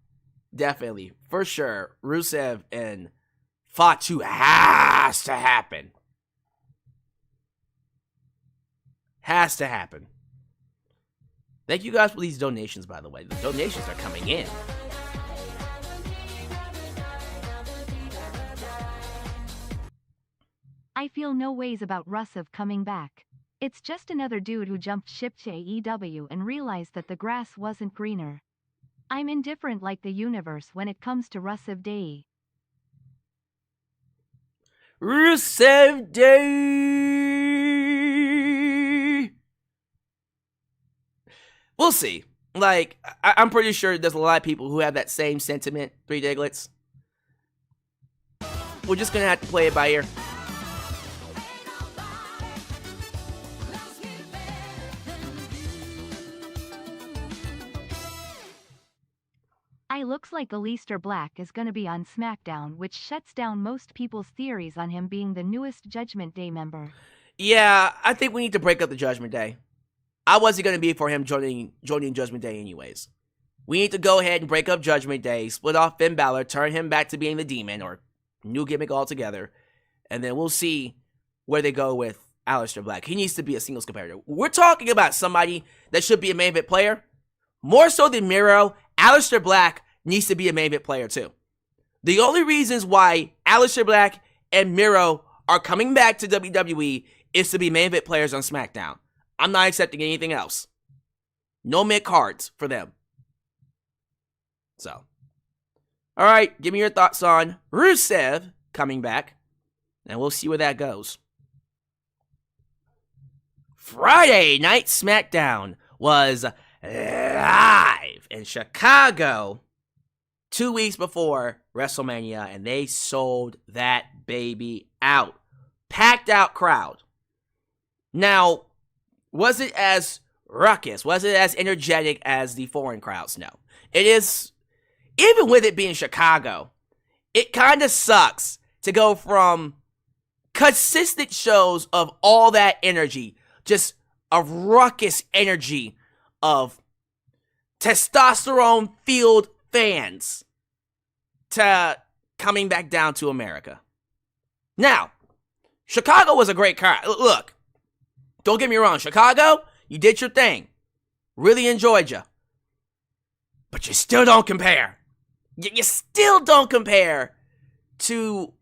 Speaker 1: Definitely, for sure. Rusev and Fatu has to happen. Has to happen. Thank you guys for these donations, by the way. The donations are coming in.
Speaker 2: I feel no ways about Rusev coming back. It's just another dude who jumped ship to AEW and realized that the grass wasn't greener. I'm indifferent like the universe when it comes to Rusev Day.
Speaker 1: Rusev Day! We'll see. Like, I'm pretty sure there's a lot of people who have that same sentiment, Three Diglets. We're just gonna have to play it by ear.
Speaker 2: Looks like Aleister Black is gonna be on SmackDown, which shuts down most people's theories on him being the newest Judgment Day member.
Speaker 1: Yeah, I think we need to break up the Judgment Day. I wasn't gonna be for him joining Judgment Day anyways. We need to go ahead and break up Judgment Day, split off Finn Balor, turn him back to being the Demon, or new gimmick altogether, and then we'll see where they go with Aleister Black. He needs to be a singles competitor. We're talking about somebody that should be a main event player. More so than Miro, Aleister Black needs to be a main event player too. The only reasons why Aleister Black and Miro are coming back to WWE is to be main event players on SmackDown. I'm not accepting anything else. No mid cards for them. So, alright, give me your thoughts on Rusev coming back, and we'll see where that goes. Friday Night SmackDown was live in Chicago 2 weeks before WrestleMania, and they sold that baby out. Packed out crowd. Now, was it as ruckus? Was it as energetic as the foreign crowds? No. It is, even with it being Chicago, it kind of sucks to go from consistent shows of all that energy, just a ruckus energy of testosterone-fueled fans, to coming back down to America. Now, Chicago was a great crowd. Look, don't get me wrong. Chicago, you did your thing. Really enjoyed you. But you still don't compare. You still don't compare to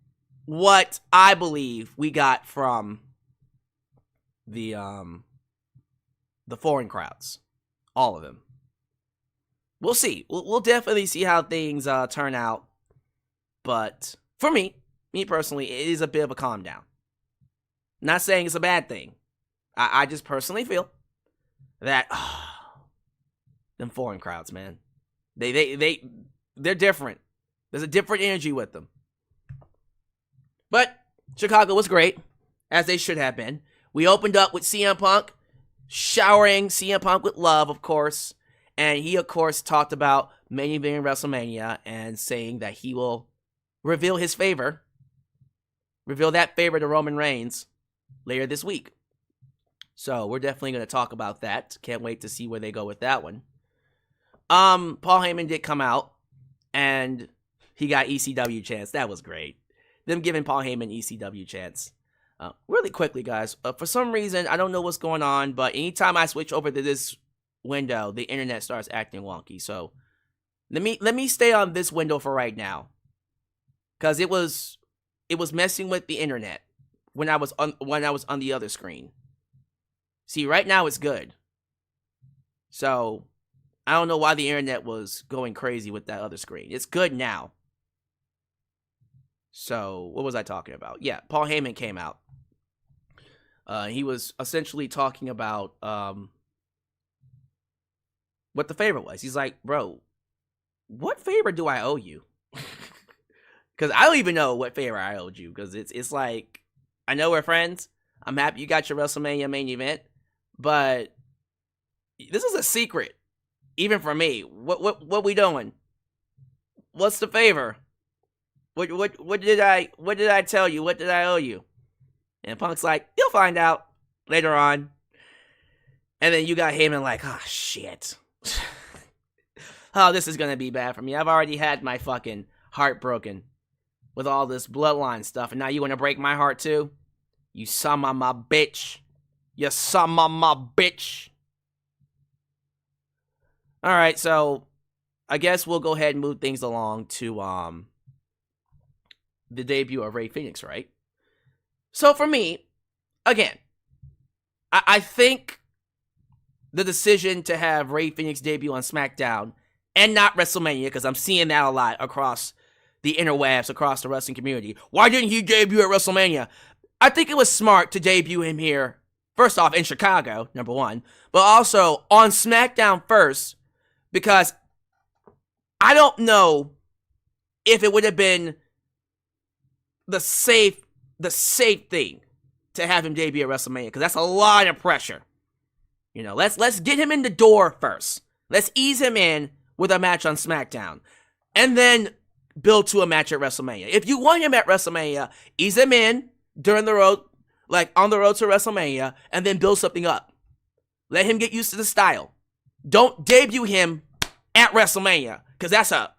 Speaker 1: what I believe we got from the foreign crowds. All of them. We'll see. We'll definitely see how things turn out. But for me personally, it is a bit of a calm down. Not saying it's a bad thing. I just personally feel that them foreign crowds, man, they're different. There's a different energy with them. But Chicago was great, as they should have been. We opened up with CM Punk, showering CM Punk with love, of course. And he, of course, talked about main eventing WrestleMania and saying that he will reveal his favor, reveal that favor to Roman Reigns later this week. So we're definitely going to talk about that. Can't wait to see where they go with that one. Paul Heyman did come out and he got ECW chance. That was great. Them giving Paul Heyman ECW chance. Really quickly, guys. For some reason, I don't know what's going on, but anytime I switch over to this window, the internet starts acting wonky. So let me stay on this window for right now, because it was messing with the internet when I was on the other screen. See, right now it's good. So I don't know why the internet was going crazy with that other screen. It's good now. So what was I talking about? Yeah, Paul Heyman came out. He was essentially talking about what the favor was. He's like, bro, what favor do I owe you? Because I don't even know what favor I owed you. Because it's like, I know we're friends. I'm happy you got your WrestleMania main event. But this is a secret, even for me. What we doing? What's the favor? What did I tell you? What did I owe you? And Punk's like, you'll find out later on. And then you got Heyman like, oh, shit. Oh, this is going to be bad for me. I've already had my fucking heart broken with all this bloodline stuff. And now you want to break my heart too? You son of my bitch. You son of my bitch. All right, so I guess we'll go ahead and move things along to the debut of Rey Fenix, right? So for me, again, I think the decision to have Rey Fenix debut on SmackDown and not WrestleMania, because I'm seeing that a lot across the interwebs, across the wrestling community. Why didn't he debut at WrestleMania? I think it was smart to debut him here, first off, in Chicago, number one, but also on SmackDown first, because I don't know if it would have been the safe thing to have him debut at WrestleMania, because that's a lot of pressure. You know, let's get him in the door first. Let's ease him in with a match on SmackDown, and then build to a match at WrestleMania. If you want him at WrestleMania, ease him in during the road, like on the road to WrestleMania, and then build something up. Let him get used to the style. Don't debut him at WrestleMania, because that's a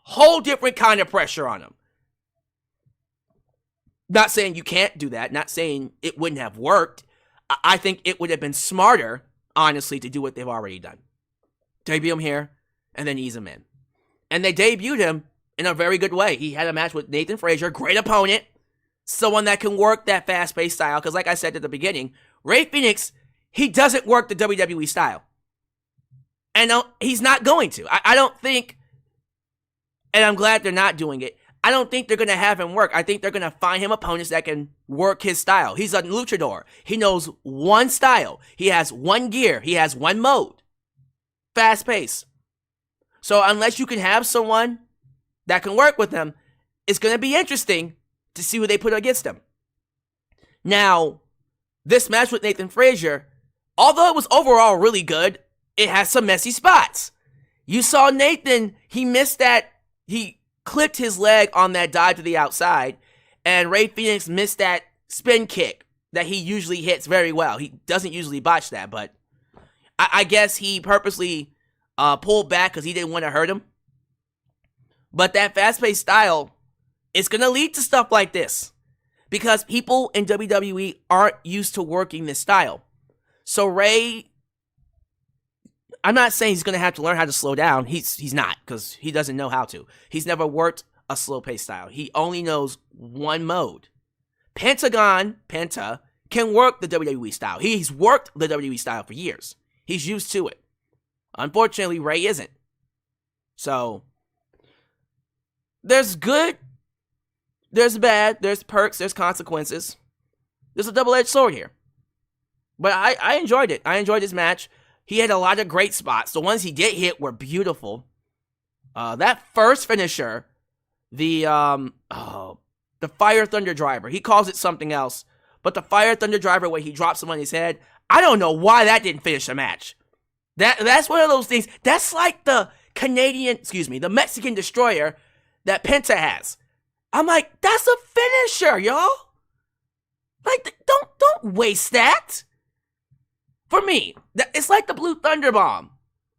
Speaker 1: whole different kind of pressure on him. Not saying you can't do that. Not saying it wouldn't have worked. I think it would have been smarter, honestly, to do what they've already done. Debut him here, and then ease him in. And they debuted him in a very good way. He had a match with Nathan Frazier, great opponent, someone that can work that fast-paced style. Because like I said at the beginning, Rey Fenix, he doesn't work the WWE style. And no, he's not going to. I don't think, and I'm glad they're not doing it, I don't think they're going to have him work. I think they're going to find him opponents that can work his style. He's a luchador. He knows one style. He has one gear. He has one mode. Fast pace. So unless you can have someone that can work with him, it's going to be interesting to see who they put against him. Now, this match with Nathan Frazier, although it was overall really good, it has some messy spots. You saw Nathan, he missed that, he clipped his leg on that dive to the outside, and Rey Fenix missed that spin kick that he usually hits very well. He doesn't usually botch that, but I guess he purposely pulled back because he didn't want to hurt him. But that fast-paced style is going to lead to stuff like this, because people in WWE aren't used to working this style. So Rey, I'm not saying he's going to have to learn how to slow down. He's not, because he doesn't know how to. He's never worked a slow-paced style. He only knows one mode. Penta, can work the WWE style. He's worked the WWE style for years. He's used to it. Unfortunately, Rey isn't. So, there's good, there's bad, there's perks, there's consequences. There's a double-edged sword here. But I enjoyed it. I enjoyed this match. He had a lot of great spots. The ones he did hit were beautiful. That first finisher, the Fire Thunder Driver. He calls it something else. But the Fire Thunder Driver where he drops him on his head, I don't know why that didn't finish the match. That's one of those things. That's like the the Mexican destroyer that Penta has. I'm like, that's a finisher, y'all. Like, don't waste that. For me, it's like the Blue Thunder Bomb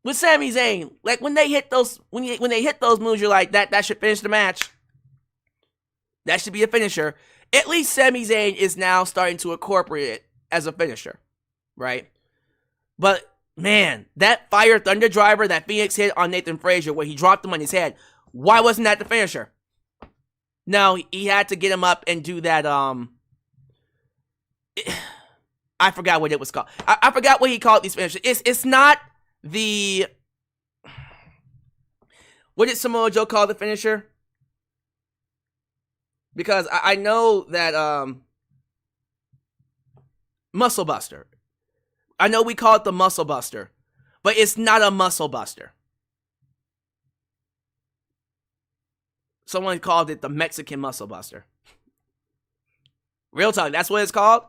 Speaker 1: with Sami Zayn. Like when they hit those moves, you're like, that should finish the match. That should be a finisher. At least Sami Zayn is now starting to incorporate it as a finisher, right? But man, that Fire Thunder Driver that Fenix hit on Nathan Frazier where he dropped him on his head, why wasn't that the finisher? No, he had to get him up and do that, I forgot what it was called. I forgot what he called these finishers. It's not the... What did Samoa Joe call the finisher? Because I know that, Muscle Buster. I know we call it the Muscle Buster, but it's not a Muscle Buster. Someone called it the Mexican Muscle Buster. Real talk, that's what it's called?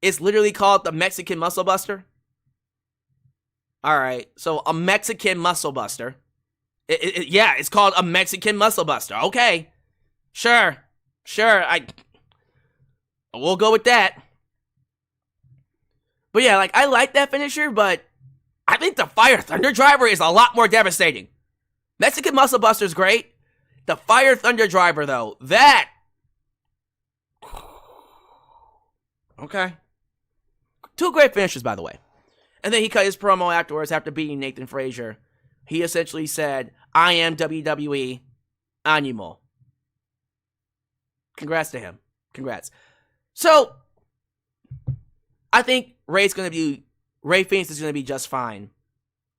Speaker 1: It's literally called the Mexican Muscle Buster? Alright, so a Mexican Muscle Buster. Yeah, it's called a Mexican Muscle Buster. Okay. Sure, we'll go with that. But yeah, like, I like that finisher, but I think the Fire Thunder Driver is a lot more devastating. Mexican Muscle Buster's great. The Fire Thunder Driver, though, that... Okay. Two great finishes, by the way. And then he cut his promo afterwards after beating Nathan Frazier. He essentially said, I am WWE Animo. Congrats to him. Congrats. So, I think Rey Fenix is going to be just fine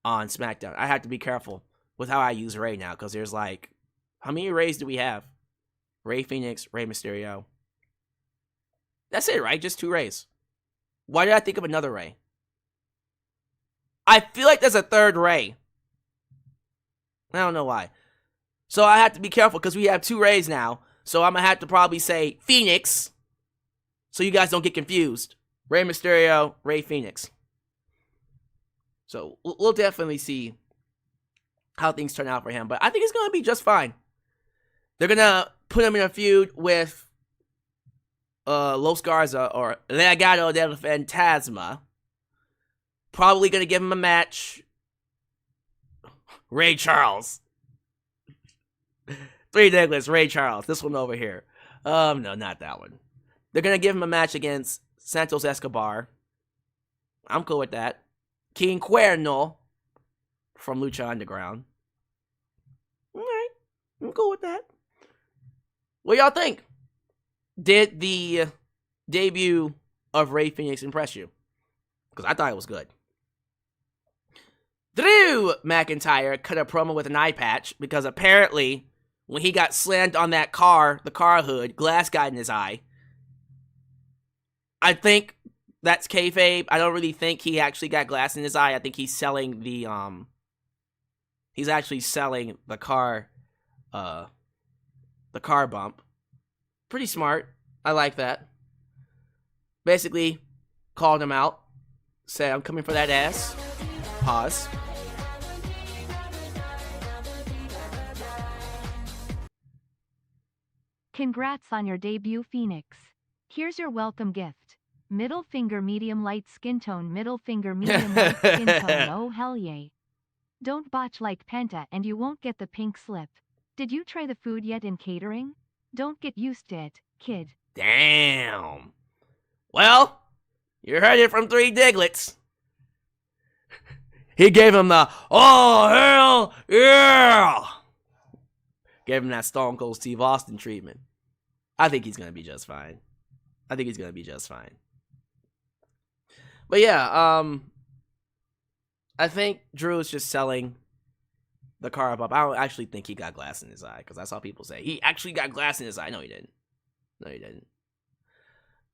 Speaker 1: on SmackDown. I have to be careful with how I use Rey now, because there's like, how many Reys do we have? Rey Fenix, Rey Mysterio. That's it, right? Just 2 Reys. Why did I think of another Rey? I feel like there's a 3rd Rey. I don't know why. So I have to be careful because we have 2 Reys now. So I'm going to have to probably say Phoenix. So you guys don't get confused. Rey Mysterio, Rey Fenix. So we'll definitely see how things turn out for him. But I think it's going to be just fine. They're going to put him in a feud with Los Garza or Legado del Fantasma. Probably going to give him a match. Ray Charles. 3 Diglets, Ray Charles. This one over here. No, not that one. They're going to give him a match against Santos Escobar. I'm cool with that. King Cuerno from Lucha Underground. Alright, I'm cool with that. What y'all think? Did the debut of Rey Fenix impress you? Because I thought it was good. Drew McIntyre cut a promo with an eye patch because apparently when he got slammed on that car, the car hood, glass got in his eye. I think that's kayfabe. I don't really think he actually got glass in his eye. I think he's selling the, he's actually selling the car bump. Pretty smart. I like that. Basically, called him out. Said, I'm coming for that ass. Pause.
Speaker 2: Congrats on your debut, Phoenix. Here's your welcome gift. Middle finger medium light skin tone, middle finger medium light skin tone. Oh hell yeah. Don't botch like Penta and you won't get the pink slip. Did you try the food yet in catering? Don't get used to it, kid.
Speaker 1: Damn. Well, you heard it from 3 Diglets. He gave him the, oh hell yeah! Gave him that Stone Cold Steve Austin treatment. I think he's going to be just fine. But yeah, I think Drew is just selling the car up. I don't actually think he got glass in his eye, because I saw people say, he actually got glass in his eye. No, he didn't.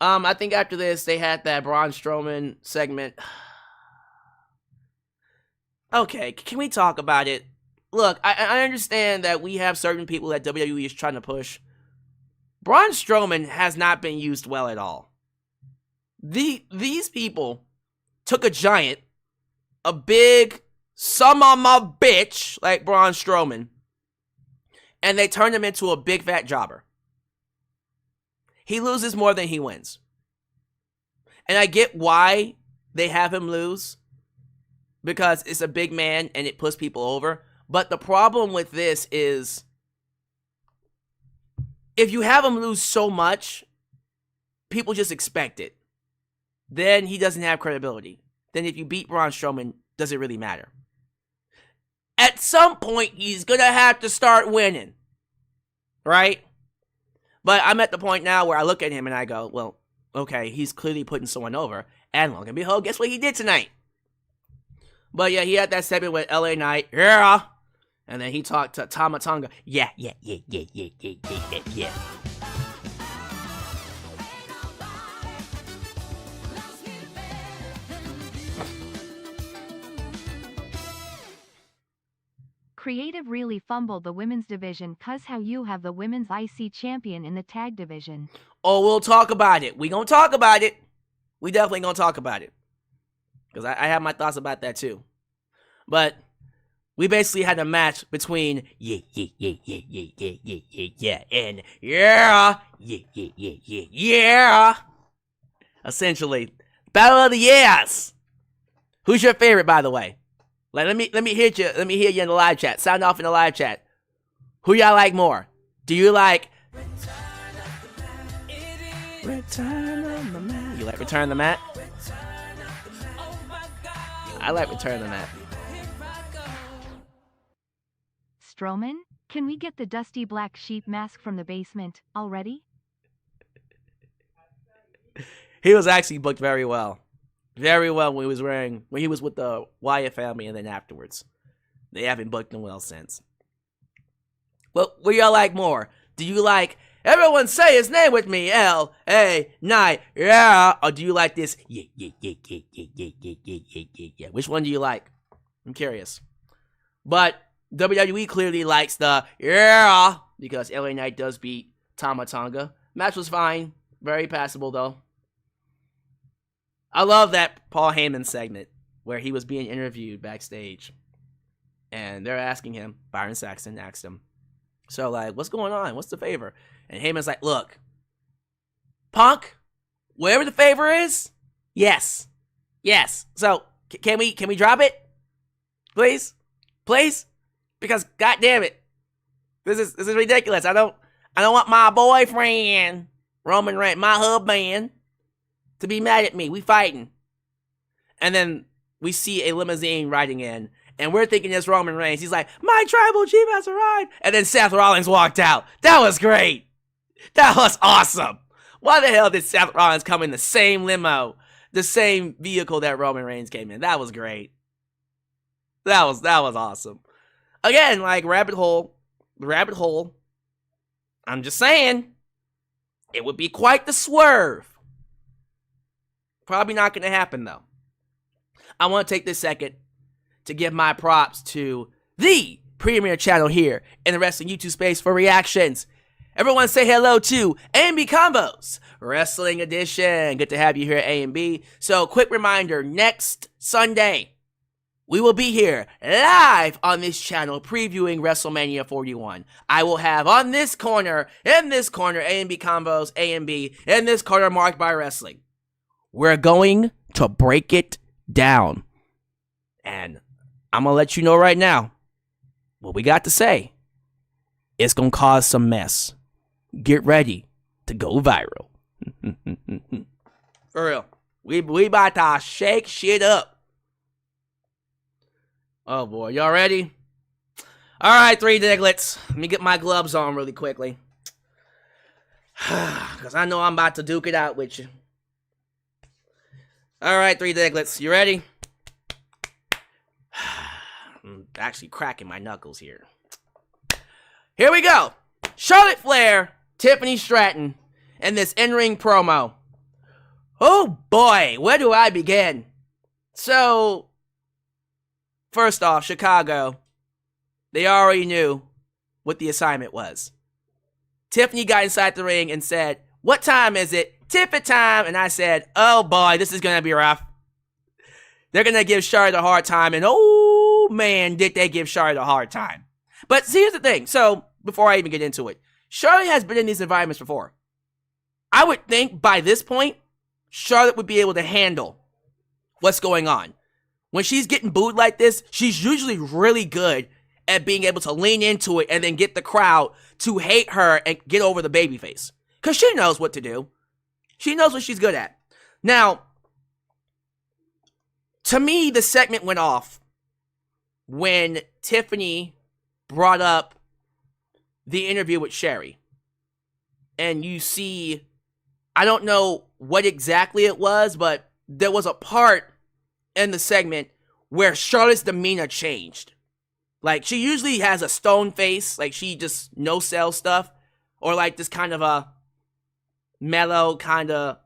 Speaker 1: I think after this, they had that Braun Strowman segment. Okay, can we talk about it? Look, I understand that we have certain people that WWE is trying to push. Braun Strowman has not been used well at all. These people took a giant, a big some of my bitch like Braun Strowman, and they turn him into a big fat jobber. He loses more than he wins. And I get why they have him lose, because it's a big man and it puts people over. But the problem with this is, if you have him lose so much, people just expect it. Then he doesn't have credibility. Then if you beat Braun Strowman, does it really matter? At some point, he's going to have to start winning. Right? But I'm at the point now where I look at him and I go, well, okay, he's clearly putting someone over. And lo and behold, guess what he did tonight? But yeah, he had that segment with LA Knight. Yeah. And then he talked to Tama Tonga. Yeah.
Speaker 2: Creative really fumbled the women's division cause how you have the women's IC champion in the tag division.
Speaker 1: Oh, we'll talk about it. We gonna talk about it. We definitely gonna talk about it. Because I have my thoughts about that too. But we basically had a match between and yeah. Essentially, battle of the years. Who's your favorite, by the way? Like, let me hear you. Let me hear you in the live chat. Sound off in the live chat. Who y'all like more? Do you like Return on the Mat? You like Return on the Mat? I like Return on the Mat.
Speaker 2: Strowman, can we get the dusty black sheep mask from the basement already?
Speaker 1: He was actually booked very well. Very well when he was with the Wyatt family, and then afterwards. They haven't booked him well since. Well, what y'all like more? Do you like, everyone say his name with me, L-A Knight, yeah? Or do you like this, yeah. Which one do you like? I'm curious. But WWE clearly likes the, yeah, because LA Knight does beat Tama Tonga. Match was fine. Very passable, though. I love that Paul Heyman segment where he was being interviewed backstage. And they're asking him, Byron Saxton asked him, so, like, what's going on? What's the favor? And Heyman's like, look, Punk, whatever the favor is, yes. So, can we drop it? Please? Because, goddamn it, this is ridiculous. I don't want my boyfriend, Roman Reigns, my husband, to be mad at me. We fighting. And then we see a limousine riding in, and we're thinking it's Roman Reigns. He's like, my tribal chief has arrived. And then Seth Rollins walked out. That was great. That was awesome. Why the hell did Seth Rollins come in the same limo, the same vehicle that Roman Reigns came in? That was great. That was awesome. Again, like, rabbit hole. I'm just saying, it would be quite the swerve. Probably not going to happen, though. I want to take this second to give my props to the premier channel here in the wrestling YouTube space for reactions. Everyone say hello to A&B Combos Wrestling Edition. Good to have you here at A&B. So, quick reminder, next Sunday, we will be here live on this channel previewing WrestleMania 41. I will have on this corner, in this corner, A&B Combos, A&B, in this corner, Marked by Wrestling. We're going to break it down. And I'm going to let you know right now what we got to say. It's going to cause some mess. Get ready to go viral. For real. We about to shake shit up. Oh boy, y'all ready? All right, three Diglets. Let me get my gloves on really quickly. Because I know I'm about to duke it out with you. All right, three Diglets, you ready? I'm actually cracking my knuckles here. Here we go. Charlotte Flair, Tiffany Stratton, and this in-ring promo. Oh boy, where do I begin? So, first off, Chicago, they already knew what the assignment was. Tiffany got inside the ring and said, what time is it? Tiffany time. And I said, oh boy, this is going to be rough. They're going to give Charlotte a hard time. And oh man, did they give Charlotte a hard time. But see, here's the thing. So, before I even get into it, Charlotte has been in these environments before. I would think by this point, Charlotte would be able to handle what's going on. When she's getting booed like this, she's usually really good at being able to lean into it and then get the crowd to hate her and get over the babyface. Because she knows what to do. She knows what she's good at. Now, to me, the segment went off when Tiffany brought up the interview with Sherry. And you see, I don't know what exactly it was, but there was a part in the segment where Charlotte's demeanor changed. Like, she usually has a stone face, like she just no-sell stuff, or like this kind of a mellow, kind of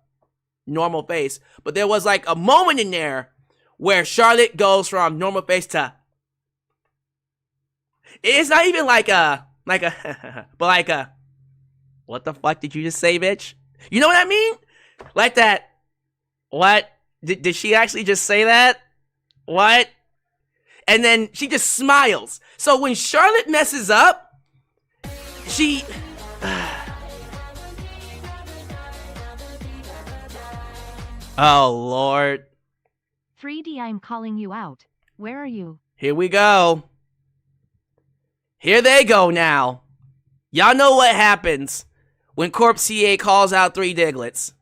Speaker 1: normal face. But there was like a moment in there where Charlotte goes from normal face to, it's not even like a, but like a, what the fuck did you just say, bitch? You know what I mean? Like that, what? Did she actually just say that? What? And then she just smiles. So when Charlotte messes up, she... Oh, Lord.
Speaker 2: 3D, I'm calling you out. Where are you?
Speaker 1: Here we go. Here they go now. Y'all know what happens when Corp CA calls out 3 Diglets.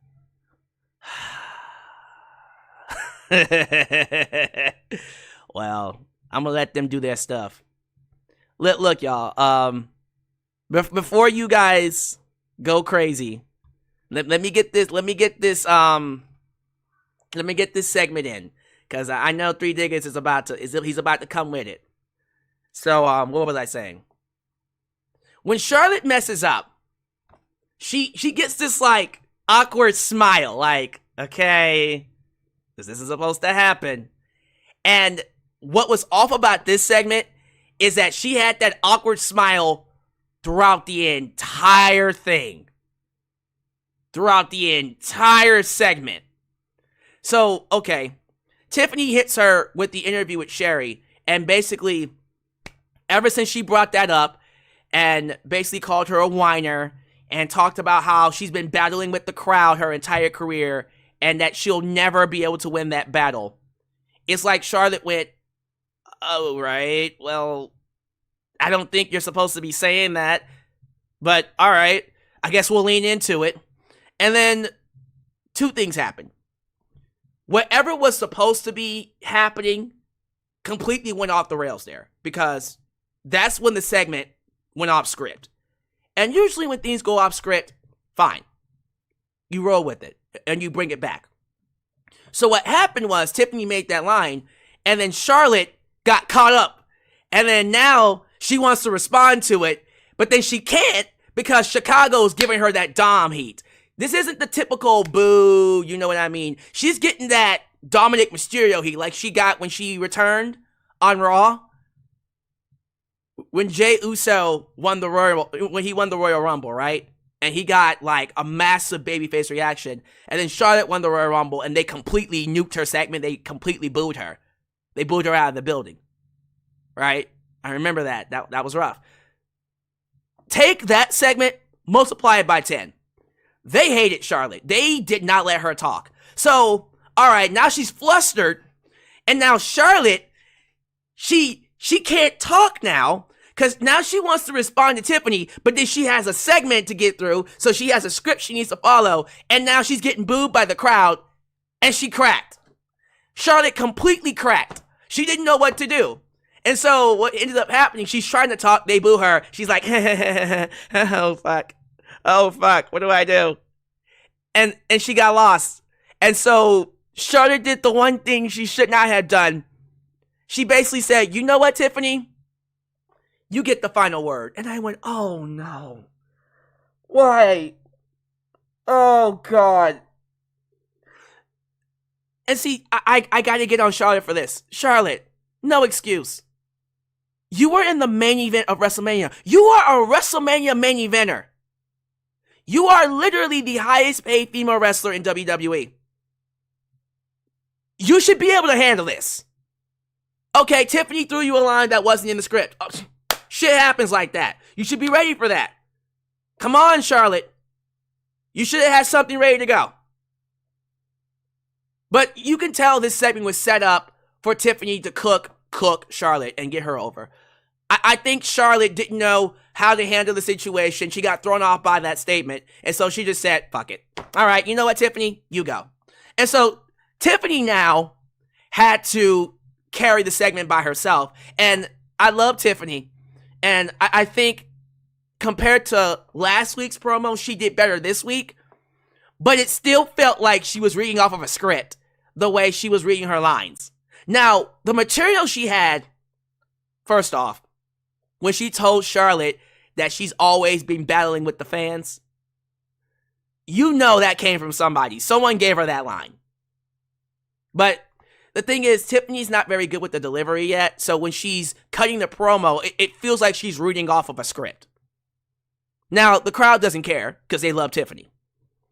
Speaker 1: Well, I'm gonna let them do their stuff. Look, y'all. Before you guys go crazy, let me get this segment in, because I know 3 Diggers is about to come with it. So what was I saying? When Charlotte messes up, she gets this like awkward smile, like, okay, this is supposed to happen. And what was off about this segment is that she had that awkward smile throughout the entire thing. Throughout the entire segment. So, okay, Tiffany hits her with the interview with Sherry, and basically, ever since she brought that up, and basically called her a whiner, and talked about how she's been battling with the crowd her entire career, and that she'll never be able to win that battle. It's like Charlotte went, oh, right, well, I don't think you're supposed to be saying that, but alright, I guess we'll lean into it. And then, 2 things happened. Whatever was supposed to be happening completely went off the rails there, because that's when the segment went off script. And usually when things go off script, fine. You roll with it, and you bring it back. So what happened was Tiffany made that line, and then Charlotte got caught up. And then now she wants to respond to it, but then she can't because Chicago's giving her that Dom heat. This isn't the typical boo, you know what I mean? She's getting that Dominic Mysterio heat like she got when she returned on Raw. When Jey Uso won the Royal Rumble, right? And he got like a massive babyface reaction. And then Charlotte won the Royal Rumble and they completely nuked her segment. They completely booed her. They booed her out of the building. Right? I remember that. That was rough. Take that segment, multiply it by 10. They hated Charlotte. They did not let her talk. So, alright, now she's flustered. And now Charlotte, she can't talk now. Because now she wants to respond to Tiffany, but then she has a segment to get through, so she has a script she needs to follow, and now she's getting booed by the crowd, and she cracked. Charlotte completely cracked. She didn't know what to do. And so what ended up happening, she's trying to talk, they boo her, she's like, oh fuck, what do I do? And she got lost. And so Charlotte did the one thing she should not have done. She basically said, you know what, Tiffany? You get the final word. And I went, oh no. Why? Oh God. And see, I gotta get on Charlotte for this. Charlotte, no excuse. You were in the main event of WrestleMania. You are a WrestleMania main eventer. You are literally the highest paid female wrestler in WWE. You should be able to handle this. Okay, Tiffany threw you a line that wasn't in the script. Oh, shit happens like that. You should be ready for that. Come on, Charlotte. You should have had something ready to go. But you can tell this segment was set up for Tiffany to cook Charlotte and get her over. I think Charlotte didn't know how to handle the situation. She got thrown off by that statement. And so she just said, fuck it. All right, you know what, Tiffany? You go. And so Tiffany now had to carry the segment by herself. And I love Tiffany. And I think compared to last week's promo, she did better this week. But it still felt like she was reading off of a script the way she was reading her lines. Now, the material she had, first off, when she told Charlotte that she's always been battling with the fans, you know that came from somebody. Someone gave her that line. But the thing is, Tiffany's not very good with the delivery yet, so when she's cutting the promo, it feels like she's reading off of a script. Now, the crowd doesn't care, because they love Tiffany.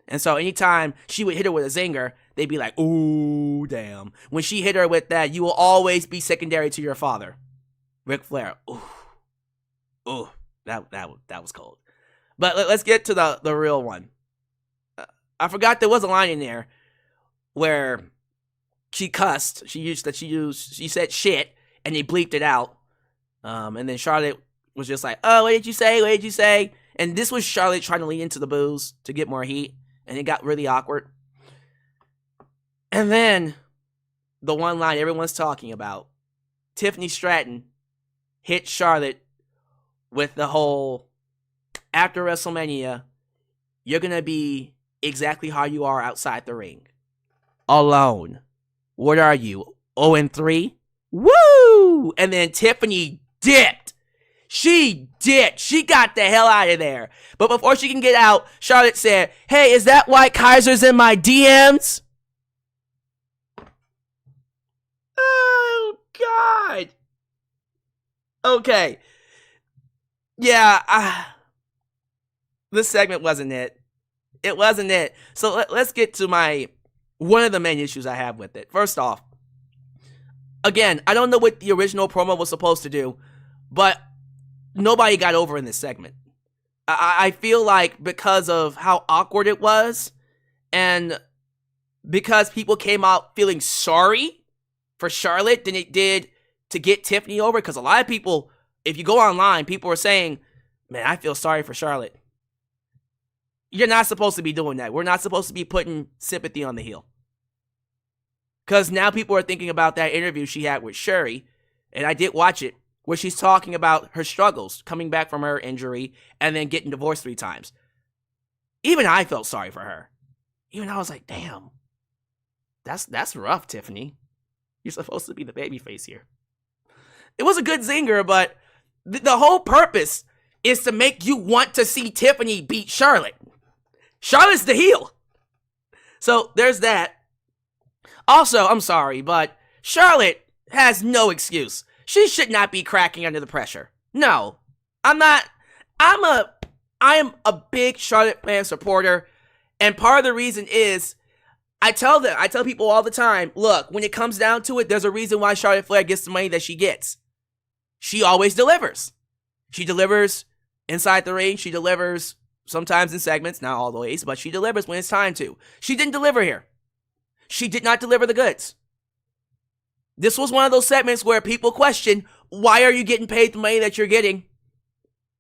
Speaker 1: And so anytime she would hit her with a zinger, they'd be like, ooh, damn. When she hit her with that, you will always be secondary to your father. Ric Flair, ooh. Ooh, that was cold. But let's get to the real one. I forgot there was a line in there where she cussed. She said shit, and they bleeped it out. And then Charlotte was just like, oh, what did you say? What did you say? And this was Charlotte trying to lean into the booze to get more heat. And it got really awkward. And then the one line everyone's talking about. Tiffany Stratton hit Charlotte with the whole, after WrestleMania, you're going to be exactly how you are outside the ring. Alone. What are you, 0-3? Woo! And then Tiffany dipped. She dipped. She got the hell out of there. But before she can get out, Charlotte said, hey, is that why Kaiser's in my DMs? Oh, God. Okay. Yeah, this segment wasn't it. It wasn't it. So let's get to one of the main issues I have with it. First off, again, I don't know what the original promo was supposed to do, but nobody got over in this segment. I feel like because of how awkward it was, and because people came out feeling sorry for Charlotte than it did to get Tiffany over, because a lot of people, if you go online, people are saying, man, I feel sorry for Charlotte. You're not supposed to be doing that. We're not supposed to be putting sympathy on the heel. Because now people are thinking about that interview she had with Sherry, and I did watch it, where she's talking about her struggles, coming back from her injury, and then getting divorced 3 times. Even I felt sorry for her. Even I was like, damn, that's rough, Tiffany. You're supposed to be the babyface here. It was a good zinger, but the whole purpose is to make you want to see Tiffany beat Charlotte. Charlotte's the heel. So there's that. Also, I'm sorry, but Charlotte has no excuse. She should not be cracking under the pressure. No, I'm not. I am a big Charlotte fan supporter, and part of the reason is I tell people all the time, look, when it comes down to it, there's a reason why Charlotte Flair gets the money that she gets. She always delivers. She delivers inside the ring. She delivers sometimes in segments, not always, but she delivers when it's time to. She didn't deliver here. She did not deliver the goods. This was one of those segments where people question, why are you getting paid the money that you're getting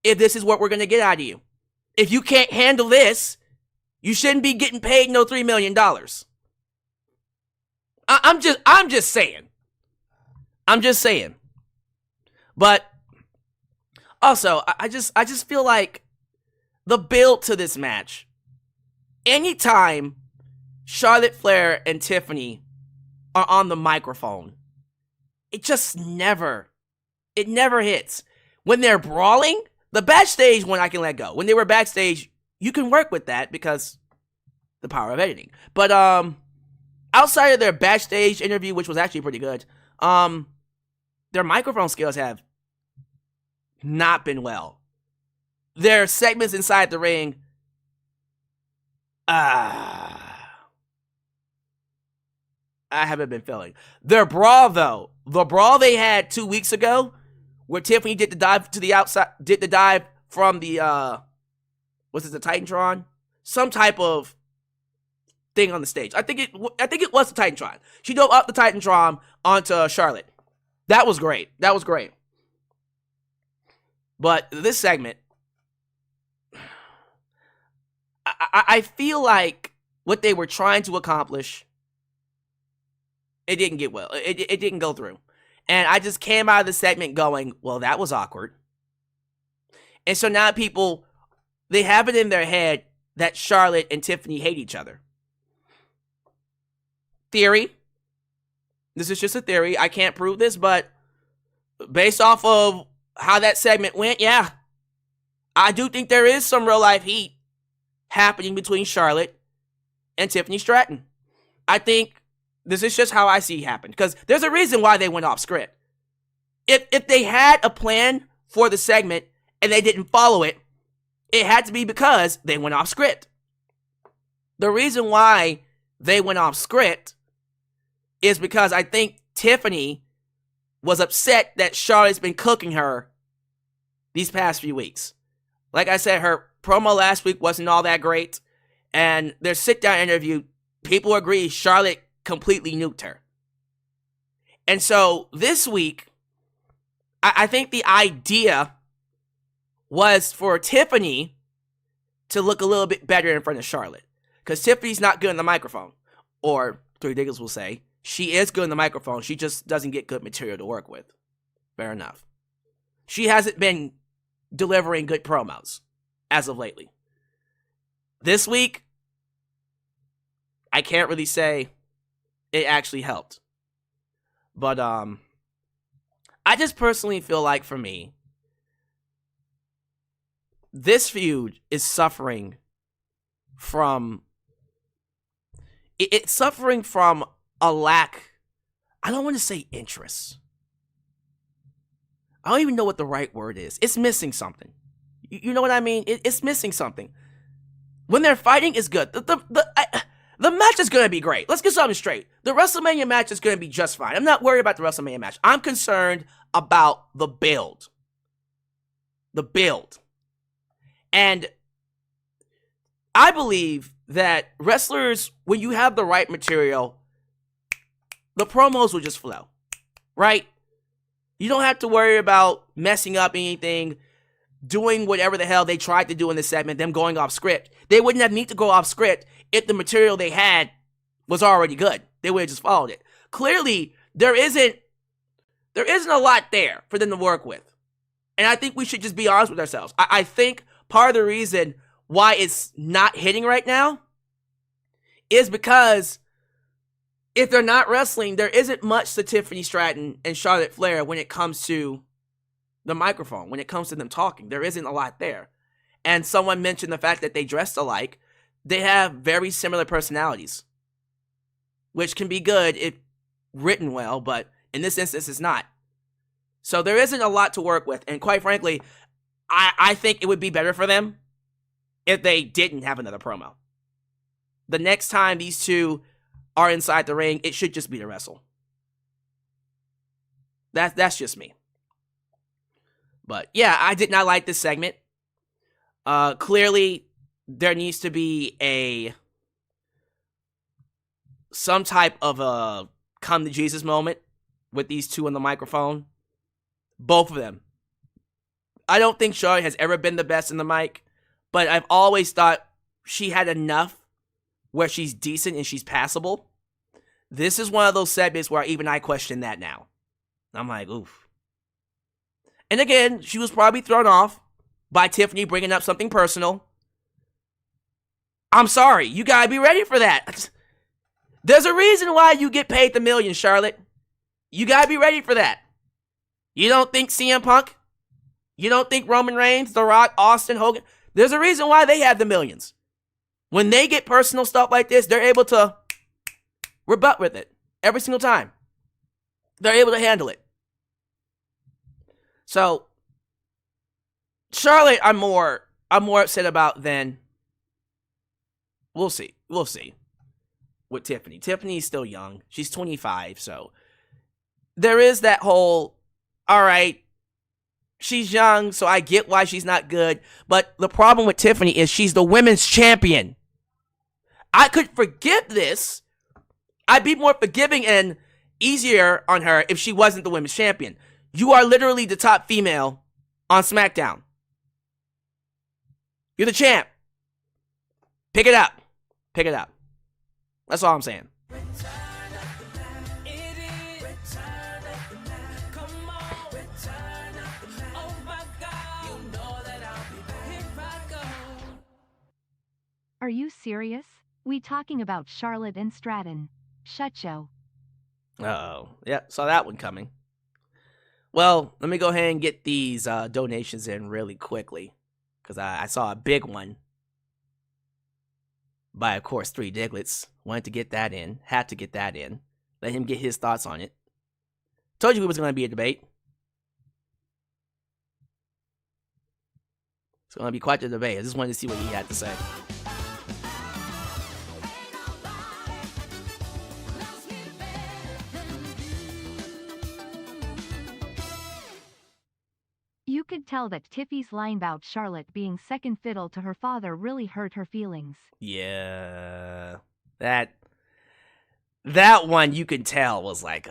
Speaker 1: if this is what we're going to get out of you? If you can't handle this, you shouldn't be getting paid no $3 million. I'm just saying. I'm just saying. But also, I just feel like the build to this match, anytime Charlotte Flair and Tiffany are on the microphone, it just never hits. When they're brawling, the backstage one I can let go. When they were backstage, you can work with that because the power of editing. But outside of their backstage interview, which was actually pretty good, their microphone skills have not been well. Their segments inside the ring, I haven't been feeling. Their brawl, though, the brawl they had 2 weeks ago, where Tiffany did the dive to the outside, did the dive from the, was it the Titantron? Some type of thing on the stage. I think it was the Titantron. She dove up the Titantron onto Charlotte. That was great. That was great. But this segment, I feel like what they were trying to accomplish, it didn't get well. It didn't go through. And I just came out of the segment going, well, that was awkward. And so now people, they have it in their head that Charlotte and Tiffany hate each other. Theory. This is just a theory. I can't prove this, but based off of how that segment went, yeah, I do think there is some real life heat happening between Charlotte and Tiffany Stratton. I think this is just how I see it happen, because there's a reason why they went off script. If they had a plan for the segment and they didn't follow it, it had to be because they went off script. The reason why they went off script is because I think Tiffany was upset that Charlotte's been cooking her these past few weeks. Like I said, her promo last week wasn't all that great, and their sit-down interview, people agree Charlotte completely nuked her. And so this week, I think the idea was for Tiffany to look a little bit better in front of Charlotte, because Tiffany's not good in the microphone, or Three Diggles will say, she is good in the microphone, she just doesn't get good material to work with. Fair enough. She hasn't been delivering good promos as of lately. This week, I can't really say it actually helped. But I just personally feel like, for me, this feud is suffering from it's suffering from a lack, I don't want to say interest. I don't even know what the right word is. It's missing something. You know what I mean? It's missing something. When they're fighting, it's good. The match is going to be great. Let's get something straight. The WrestleMania match is going to be just fine. I'm not worried about the WrestleMania match. I'm concerned about the build. The build. And I believe that wrestlers, when you have the right material, the promos will just flow. Right? You don't have to worry about messing up anything, doing whatever the hell they tried to do in this segment, them going off script. They wouldn't have need to go off script if the material they had was already good. They would have just followed it. Clearly, there isn't a lot there for them to work with. And I think we should just be honest with ourselves. I think part of the reason why it's not hitting right now is because if they're not wrestling, there isn't much to Tiffany Stratton and Charlotte Flair when it comes to the microphone, when it comes to them talking. There isn't a lot there. And someone mentioned the fact that they dressed alike. They have very similar personalities, which can be good if written well, but in this instance, it's not. So there isn't a lot to work with. And quite frankly, I think it would be better for them if they didn't have another promo. The next time these two are inside the ring, it should just be to wrestle. That's just me. But yeah, I did not like this segment. Clearly, there needs to be some type of a come to Jesus moment with these two on the microphone. Both of them. I don't think Charlotte has ever been the best in the mic, but I've always thought she had enough where she's decent and she's passable. This is one of those segments where even I question that now. I'm like, oof. And again, she was probably thrown off by Tiffany bringing up something personal. I'm sorry, you gotta be ready for that. There's a reason why you get paid the millions, Charlotte. You gotta be ready for that. You don't think CM Punk? You don't think Roman Reigns, The Rock, Austin, Hogan? There's a reason why they have the millions. When they get personal stuff like this, they're able to rebut with it every single time. They're able to handle it. So, Charlotte, I'm more upset about than. We'll see. with Tiffany. Tiffany's still young. She's 25, so there is that whole, all right, she's young, so I get why she's not good. But the problem with Tiffany is she's the women's champion. I could forgive this. I'd be more forgiving and easier on her if she wasn't the women's champion. You are literally the top female on SmackDown. You're the champ. Pick it up. Pick it up. That's all I'm saying.
Speaker 2: Are you serious? We talking about Charlotte and Stratton. Shut show.
Speaker 1: Uh-oh. Yep, saw that one coming. Well, let me go ahead and get these donations in really quickly, because I saw a big one by, of course, 3 Diglets. Wanted to get that in. Had to get that in. Let him get his thoughts on it. Told you it was going to be a debate. It's going to be quite the debate. I just wanted to see what he had to say.
Speaker 2: You could tell that Tiffy's line about Charlotte being second fiddle to her father really hurt her feelings.
Speaker 1: Yeah. That one you could tell was like,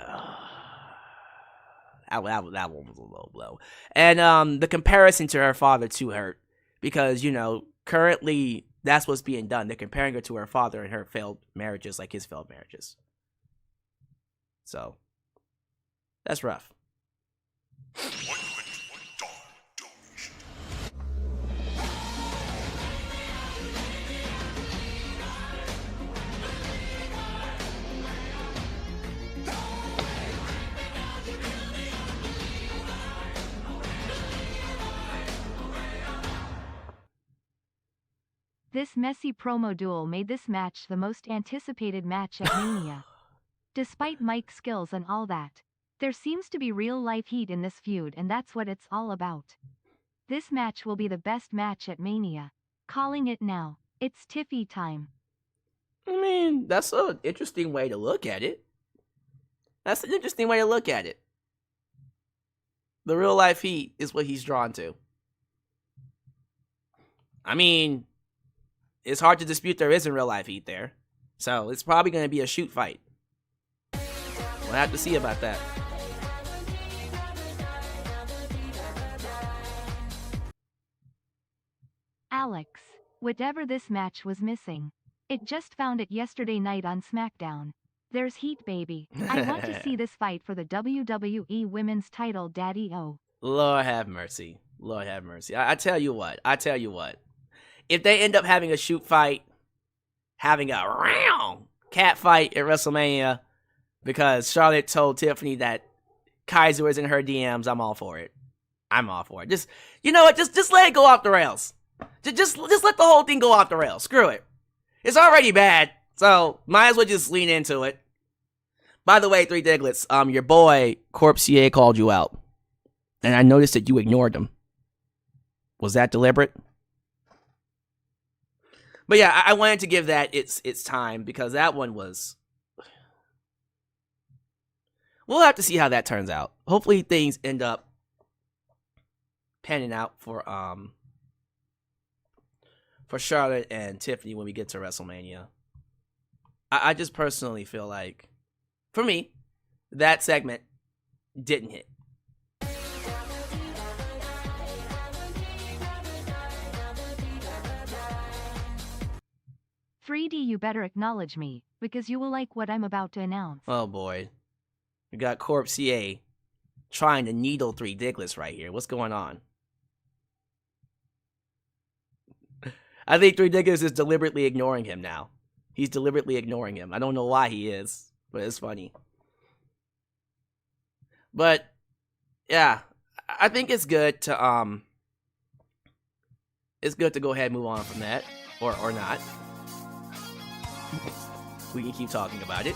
Speaker 1: that one was a low blow. And the comparison to her father too hurt. Because, you know, currently that's what's being done. They're comparing her to her father and her failed marriages, like his failed marriages. So, that's rough.
Speaker 2: This messy promo duel made this match the most anticipated match at Mania. Despite Mike's skills and all that, there seems to be real-life heat in this feud, and that's what it's all about. This match will be the best match at Mania. Calling it now. It's Tiffy time.
Speaker 1: I mean, that's an interesting way to look at it. That's an interesting way to look at it. The real-life heat is what he's drawn to. I mean, it's hard to dispute there isn't real-life heat there. So, it's probably going to be a shoot fight. We'll have to see about that.
Speaker 2: Alyx, whatever this match was missing. It just found it yesterday night on SmackDown. There's heat, baby. I want to see this fight for the WWE Women's title, Daddy-O.
Speaker 1: Lord have mercy. Lord have mercy. I tell you what. If they end up having a shoot fight, having a round cat fight at WrestleMania, because Charlotte told Tiffany that Kaiser was in her DMs, I'm all for it. I'm all for it. Just, you know what? Just let it go off the rails. Just let the whole thing go off the rails. Screw it. It's already bad, so might as well just lean into it. By the way, 3 Diglets, your boy Corpsier called you out, and I noticed that you ignored him. Was that deliberate? But yeah, I wanted to give that its time, because that one was... We'll have to see how that turns out. Hopefully things end up panning out for Charlotte and Tiffany when we get to WrestleMania. I just personally feel like, for me, that segment didn't hit.
Speaker 2: 3D, you better acknowledge me, because you will like what I'm about to announce.
Speaker 1: Oh boy. We got Corpsier trying to needle 3 Diglets right here. What's going on? I think 3 Diglets is deliberately ignoring him now. He's deliberately ignoring him. I don't know why he is, but it's funny. But yeah, I think it's good to go ahead and move on from that, or not. We can keep talking about it.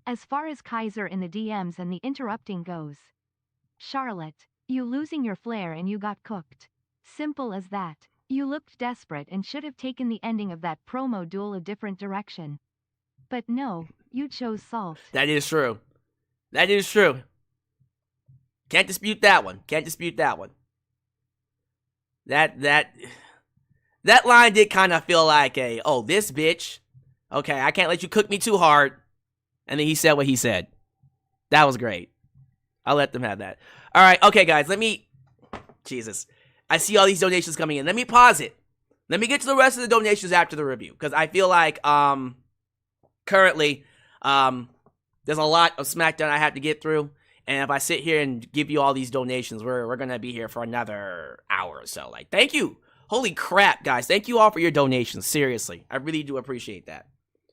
Speaker 2: As far as Kaiser in the DMs and the interrupting goes. Charlotte, you losing your flair and you got cooked. Simple as that. You looked desperate and should have taken the ending of that promo duel a different direction. But no, you chose salt.
Speaker 1: That is true. That is true. Can't dispute that one. Can't dispute that one. That line did kind of feel like oh, this bitch. Okay, I can't let you cook me too hard. And then he said what he said. That was great. I'll let them have that. All right, okay, guys, Jesus. I see all these donations coming in. Let me pause it. Let me get to the rest of the donations after the review. Because I feel like, currently, there's a lot of SmackDown I have to get through. And if I sit here and give you all these donations, we're going to be here for another hour or so. Like, thank you. Holy crap, guys. Thank you all for your donations. Seriously. I really do appreciate that.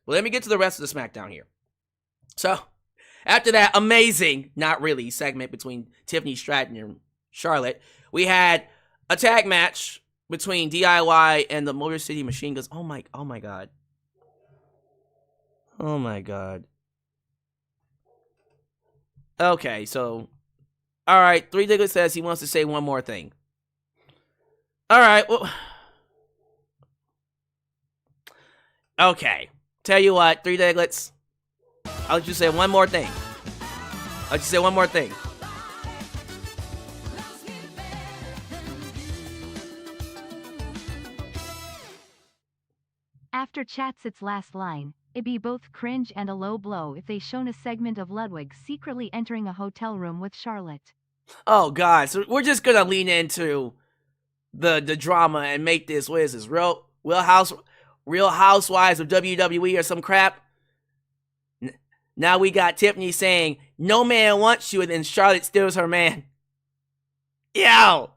Speaker 1: Well, let me get to the rest of the SmackDown here. So, after that amazing, not really, segment between Tiffany Stratton and Charlotte, we had a tag match between DIY and the Motor City Machine Guns. Oh my god. Oh my god. Okay, so, alright, Three Diglett says he wants to say one more thing. Alright, well, okay, tell you what, Three Diglets, I'll let you say one more thing. I'll let you say one more thing.
Speaker 2: After Chatsit's last line, it'd be both cringe and a low blow if they shown a segment of Ludwig secretly entering a hotel room with Charlotte.
Speaker 1: Oh god, so we're just gonna lean into the drama and make this, what is this, Real Housewives of WWE or some crap? Now we got Tiffany saying, no man wants you, and then Charlotte steals her man. Yo!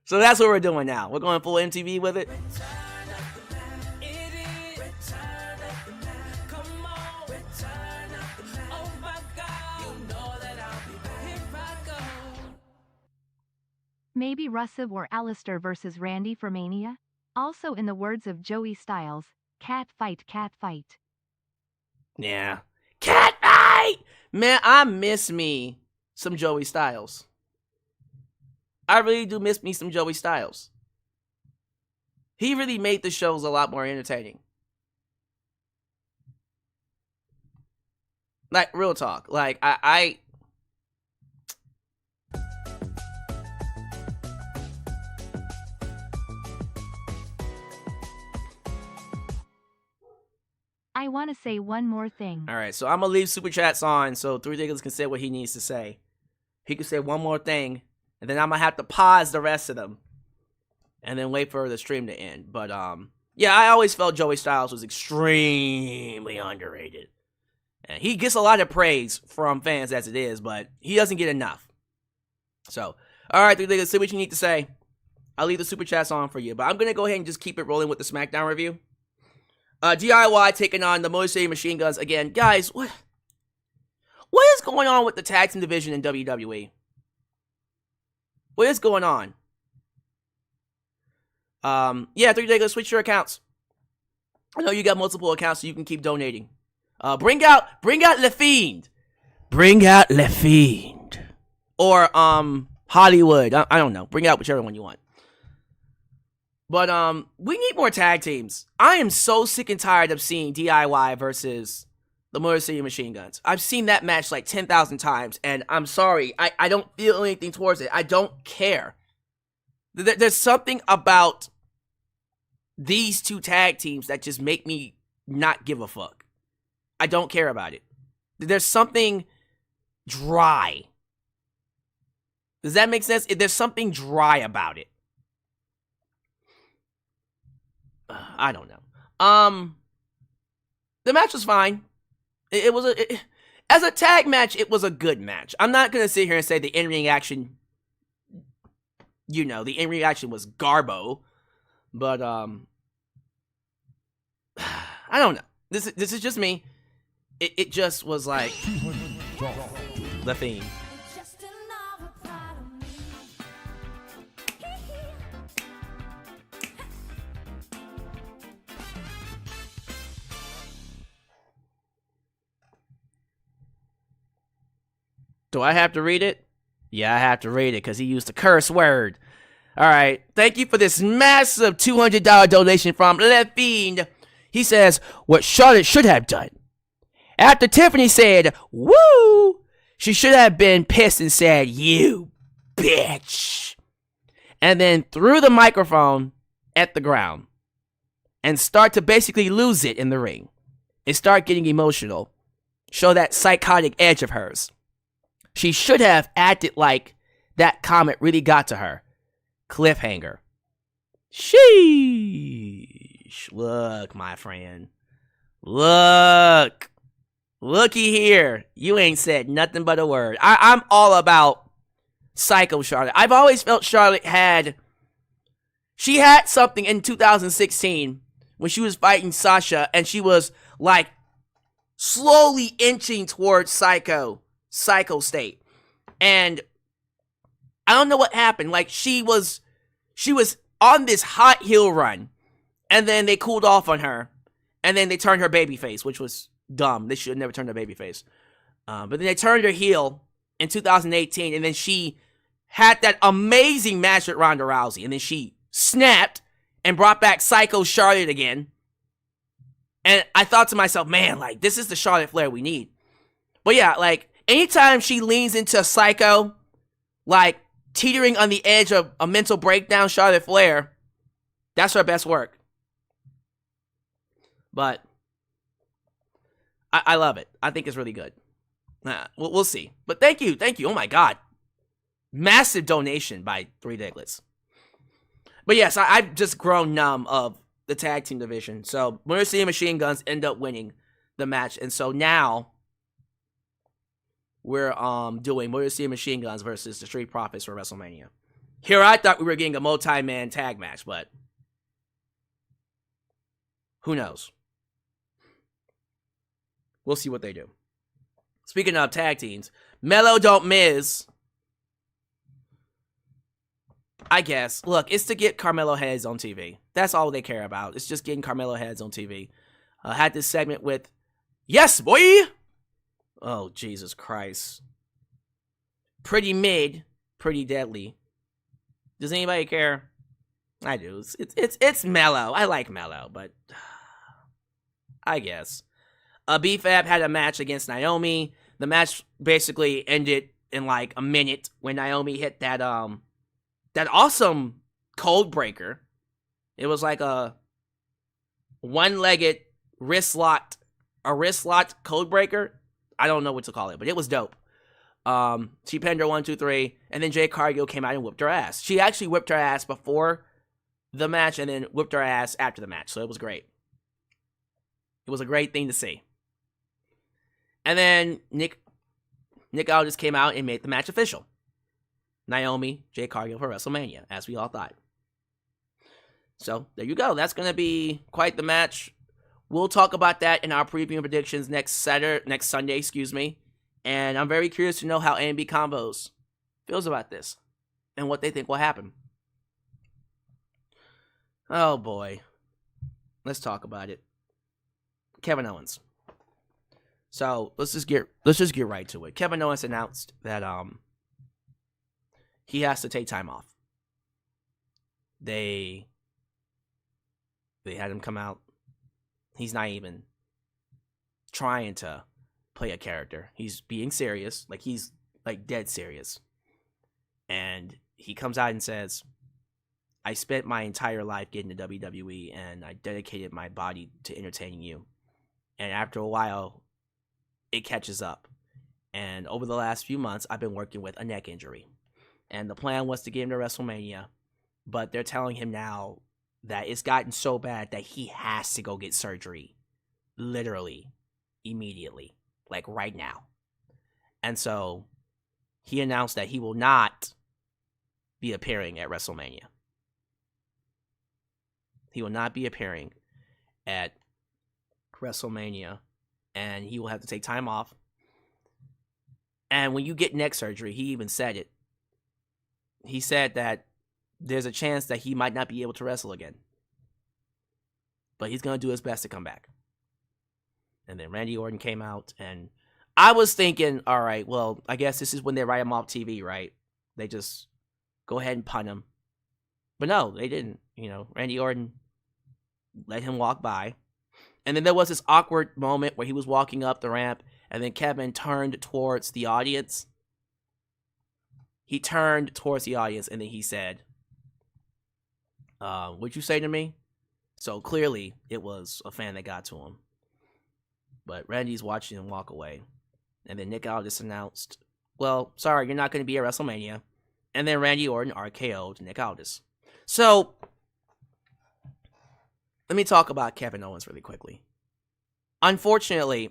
Speaker 1: So that's what we're doing now. We're going full MTV with it.
Speaker 2: Maybe Rusev or Alistair versus Randy for Mania? Also in the words of Joey Styles, cat fight, cat fight.
Speaker 1: Yeah. Cat fight! Man, I miss me some Joey Styles. I really do miss me some Joey Styles. He really made the shows a lot more entertaining. Like, real talk. Like, I
Speaker 2: want to say one more thing.
Speaker 1: Alright, so I'm gonna leave Super Chats on so Three Diggles can say what he needs to say. He can say one more thing, and then I'm gonna have to pause the rest of them. And then wait for the stream to end. But, yeah, I always felt Joey Styles was extremely underrated. And he gets a lot of praise from fans as it is, but he doesn't get enough. So, alright, Three Diggles, say what you need to say. I'll leave the Super Chats on for you, but I'm gonna go ahead and just keep it rolling with the SmackDown review. DIY taking on the Motor City Machine Guns again. Guys, what is going on with the tag team division in WWE? What is going on? Yeah, Three Days, switch your accounts. I know you got multiple accounts, so you can keep donating. Bring out Le Fiend. Bring out Le Fiend. Or, Hollywood. I don't know. Bring out whichever one you want. But, we need more tag teams. I am so sick and tired of seeing DIY versus the Motor City Machine Guns. I've seen that match like 10,000 times, and I'm sorry. I don't feel anything towards it. I don't care. There's something about these two tag teams that just make me not give a fuck. I don't care about it. There's something dry. Does that make sense? There's something dry about it. I don't know. The match was fine. It was as a tag match, it was a good match. I'm not gonna sit here and say the in-ring action, the in-ring action was garbo, but I don't know. This is just me. It just was like the Fiend. Do I have to read it? Yeah, I have to read it because he used a curse word. All right. Thank you for this massive $200 donation from Le Fiend. He says, what Charlotte should have done. After Tiffany said, woo, she should have been pissed and said, you bitch. And then threw the microphone at the ground and start to basically lose it in the ring and start getting emotional. Show that psychotic edge of hers. She should have acted like that comment really got to her. Cliffhanger. Sheesh. Look, my friend. Look. Looky here. You ain't said nothing but a word. I'm all about Psycho Charlotte. I've always felt Charlotte had something in 2016 when she was fighting Sasha and she was like slowly inching towards psycho state. And I don't know what happened. Like she was on this hot heel run and then they cooled off on her and then they turned her babyface, which was dumb. They should have never turned her babyface. But then they turned her heel in 2018 and then she had that amazing match with Ronda Rousey and then she snapped and brought back Psycho Charlotte again. And I thought to myself, man, like, this is the Charlotte Flair we need. But yeah, like, anytime she leans into Psycho, like, teetering on the edge of a mental breakdown, Charlotte Flair, that's her best work. But I love it. I think it's really good. We'll see. But thank you. Oh my God. Massive donation by Three Diglets. But yes, I've just grown numb of the tag team division. So Motor City Machine Guns end up winning the match. And so now we're doing Motor City Machine Guns versus the Street Profits for WrestleMania. Here I thought we were getting a multi-man tag match, but who knows? We'll see what they do. Speaking of tag teams, Mello Don't Miz, I guess. Look, it's to get Carmelo heads on TV. That's all they care about. It's just getting Carmelo heads on TV. Had this segment with, yes, boy! Oh, Jesus Christ. Pretty mid, pretty deadly. Does anybody care? I do. It's Mello. I like Mello, but I guess. B-Fab had a match against Naomi. The match basically ended in like a minute when Naomi hit that awesome code breaker. It was like a one-legged wrist locked code breaker. I don't know what to call it, but it was dope. She pinned her 1, 2, 3, and then Jade Cargill came out and whipped her ass. She actually whipped her ass before the match and then whipped her ass after the match, so it was great. It was a great thing to see. And then Nick Aldis came out and made the match official. Naomi, Jade Cargill for WrestleMania, as we all thought. So, there you go. That's going to be quite the match. We'll talk about that in our preview and predictions next Sunday, And I'm very curious to know how A&B Combos feels about this and what they think will happen. Oh boy. Let's talk about it. Kevin Owens. So, let's just get right to it. Kevin Owens announced that he has to take time off. They had him come out. He's not even trying to play a character. He's being serious. Like, he's, like, dead serious. And he comes out and says, I spent my entire life getting to WWE, and I dedicated my body to entertaining you. And after a while, it catches up. And over the last few months, I've been working with a neck injury. And the plan was to get him to WrestleMania, but they're telling him now that it's gotten so bad that he has to go get surgery. Literally. Immediately. Like right now. And so, he announced that he will not be appearing at WrestleMania. He will not be appearing at WrestleMania. And he will have to take time off. And when you get neck surgery, he even said it. He said that there's a chance that he might not be able to wrestle again. But he's going to do his best to come back. And then Randy Orton came out and I was thinking, all right, well, I guess this is when they write him off TV, right? They just go ahead and punt him. But no, they didn't. Randy Orton let him walk by. And then there was this awkward moment where he was walking up the ramp, and then Kevin turned towards the audience. He turned towards the audience, and then he said, what'd you say to me? So clearly, it was a fan that got to him. But Randy's watching him walk away. And then Nick Aldis announced, well, sorry, you're not going to be at WrestleMania. And then Randy Orton RKO'd Nick Aldis. So, let me talk about Kevin Owens really quickly. Unfortunately,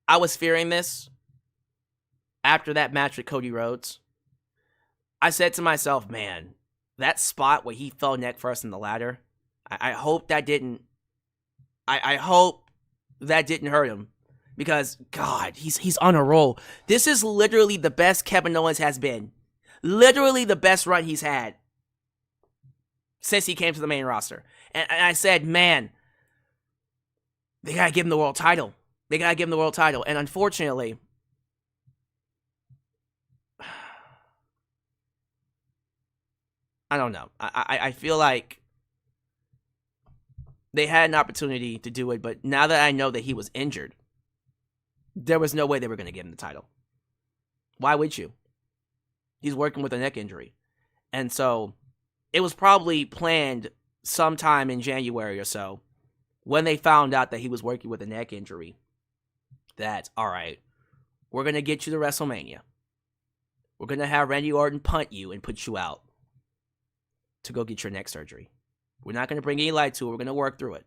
Speaker 1: I was fearing this after that match with Cody Rhodes. I said to myself, man, that spot where he fell neck first in the ladder, I hope that didn't I hope that didn't hurt him. Because, God, he's on a roll. This is literally the best Kevin Owens has been. Literally the best run he's had since he came to the main roster. And I said, man, they gotta give him the world title. They gotta give him the world title. And unfortunately, I don't know. I feel like they had an opportunity to do it, but now that I know that he was injured, there was no way they were going to give him the title. Why would you? He's working with a neck injury. And so it was probably planned sometime in January or so when they found out that he was working with a neck injury that, all right, we're going to get you to WrestleMania. We're going to have Randy Orton punt you and put you out to go get your neck surgery. We're not going to bring any light to it. We're going to work through it.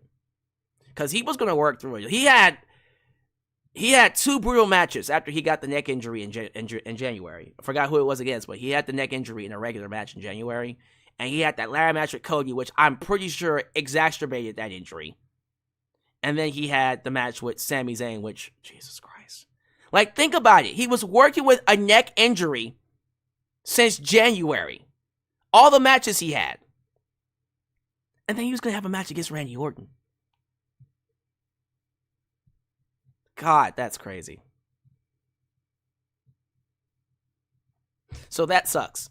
Speaker 1: Because he was going to work through it. He had 2 brutal matches after he got the neck injury in January. I forgot who it was against, but he had the neck injury in a regular match in January. And he had that ladder match with Cody, which I'm pretty sure exacerbated that injury. And then he had the match with Sami Zayn, which, Jesus Christ. Like, think about it. He was working with a neck injury since January. All the matches he had. And then he was going to have a match against Randy Orton. God, that's crazy. So that sucks.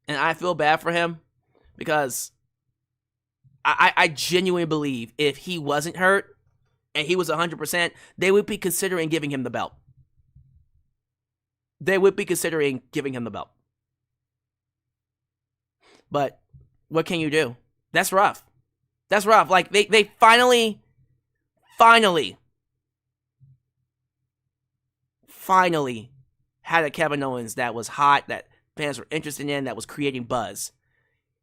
Speaker 1: And I feel bad for him because I genuinely believe if he wasn't hurt and he was 100%, they would be considering giving him the belt. They would be considering giving him the belt. But what can you do? That's rough. That's rough. Like, they finally had a Kevin Owens that was hot, that fans were interested in, that was creating buzz.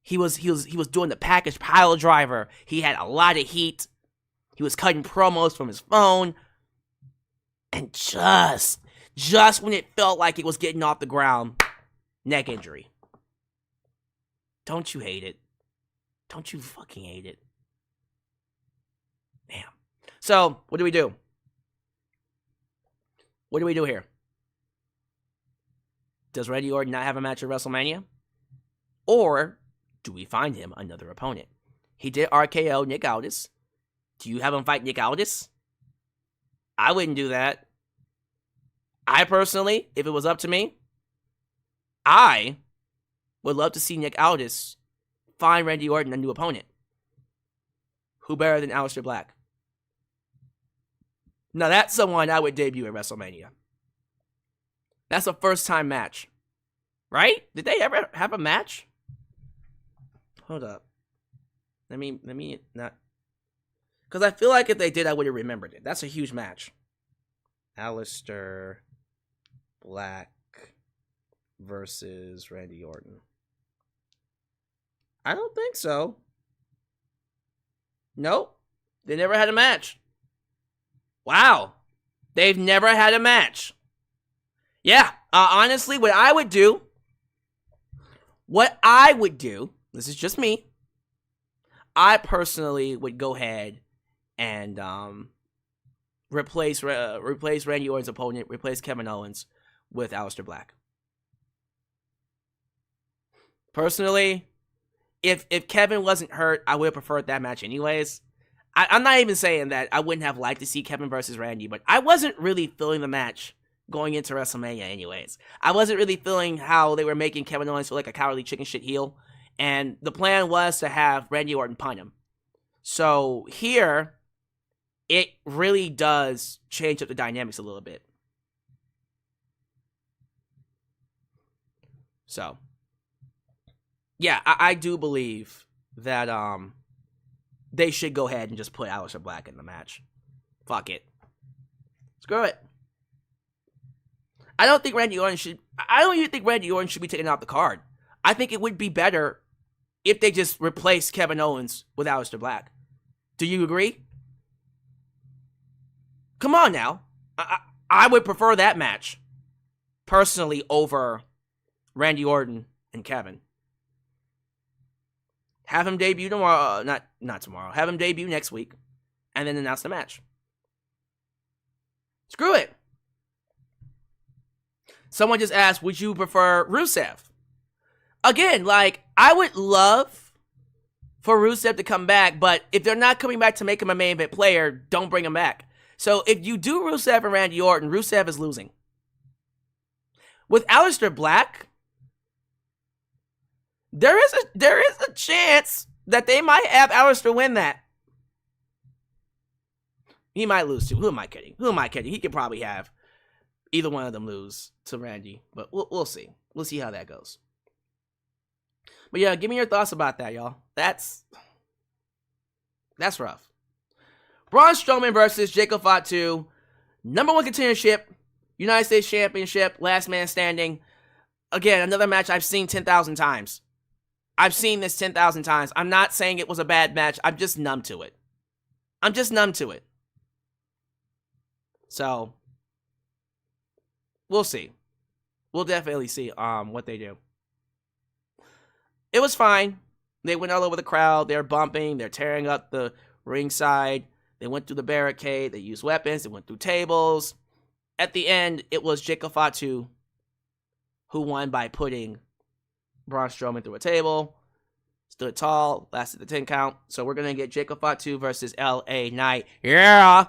Speaker 1: He was doing the package pile driver. He had a lot of heat. He was cutting promos from his phone. And just when it felt like it was getting off the ground, neck injury. Don't you hate it? Don't you fucking hate it? Damn. So, what do we do? What do we do here? Does Randy Orton not have a match at WrestleMania? Or do we find him another opponent? He did RKO Nick Aldis. Do you have him fight Nick Aldis? I wouldn't do that. I personally, if it was up to me, I would love to see Nick Aldis find Randy Orton a new opponent. Who better than Aleister Black? Now that's someone I would debut at WrestleMania. That's a first-time match. Right? Did they ever have a match? Hold up. Let me not... Because I feel like if they did, I would have remembered it. That's a huge match. Aleister Black versus Randy Orton. I don't think so. Nope. They never had a match. Wow. They've never had a match. Yeah. Honestly, what I would do, this is just me, I personally would go ahead and replace Randy Orton's opponent, replace Kevin Owens with Aleister Black. Personally, if Kevin wasn't hurt, I would have preferred that match anyways. I'm not even saying that I wouldn't have liked to see Kevin versus Randy, but I wasn't really feeling the match going into WrestleMania anyways. I wasn't really feeling how they were making Kevin Owens feel like a cowardly chicken shit heel. And the plan was to have Randy Orton pun him. So here, it really does change up the dynamics a little bit. So, yeah, I do believe that they should go ahead and just put Aleister Black in the match. Fuck it. Screw it. I don't even think Randy Orton should be taken out the card. I think it would be better if they just replace Kevin Owens with Aleister Black. Do you agree? Come on now. I would prefer that match, personally, over Randy Orton and Kevin. Have him debut tomorrow. Not tomorrow. Have him debut next week. And then announce the match. Screw it. Someone just asked, would you prefer Rusev? Again, like, I would love for Rusev to come back, but if they're not coming back to make him a main event player, don't bring him back. So if you do Rusev and Randy Orton, Rusev is losing. With Aleister Black, there is a chance that they might have Aleister win that. He might lose too. Who am I kidding? He could probably have either one of them lose to Randy, but we'll see. We'll see how that goes. But yeah, give me your thoughts about that, y'all. That's rough. Braun Strowman versus Jacob Fatu, #1 contendership, United States Championship, last man standing. Again, another match I've seen 10,000 times. I've seen this 10,000 times. I'm not saying it was a bad match. I'm just numb to it. So, we'll see. We'll definitely see what they do. It was fine. They went all over the crowd. They're bumping. They're tearing up the ringside. They went through the barricade. They used weapons. They went through tables. At the end, it was Jacob Fatu who won by putting Braun Strowman through a table. Stood tall. Lasted the 10 count. So we're going to get Jacob Fatu versus LA Knight. Yeah!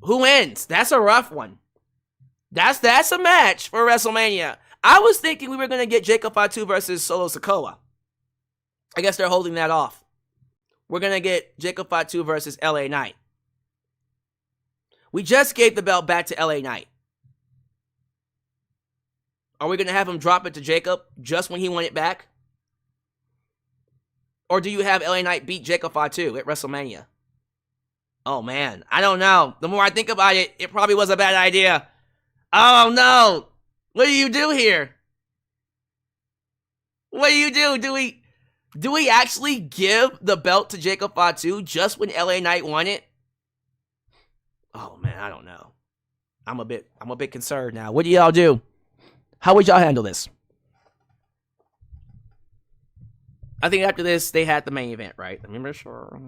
Speaker 1: Who wins? That's a rough one. That's a match for WrestleMania. I was thinking we were going to get Jacob Fatu versus Solo Sikoa. I guess they're holding that off. We're going to get Jacob Fatu versus LA Knight. We just gave the belt back to LA Knight. Are we going to have him drop it to Jacob just when he won it back? Or do you have LA Knight beat Jacob Fatu at WrestleMania? Oh man, I don't know. The more I think about it, it probably was a bad idea. Oh no! What do you do here? What do you do? Do we actually give the belt to Jacob Fatu just when LA Knight won it? Oh man, I don't know. I'm a bit concerned now. What do y'all do? How would y'all handle this? I think after this, they had the main event, right? I remember, sure.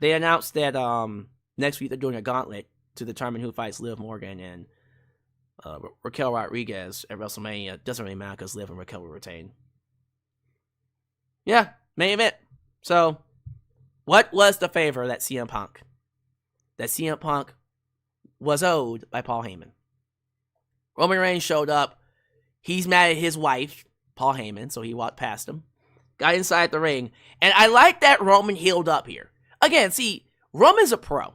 Speaker 1: They announced that next week they're doing a gauntlet to determine who fights Liv Morgan and Raquel Rodriguez at WrestleMania. Doesn't really matter because Liv and Raquel will retain. Yeah, main event. So, what was the favor that CM Punk was owed by Paul Heyman? Roman Reigns showed up. He's mad at his wife, Paul Heyman, so he walked past him. Got inside the ring. And I like that Roman healed up here. Again, see, Roman's a pro.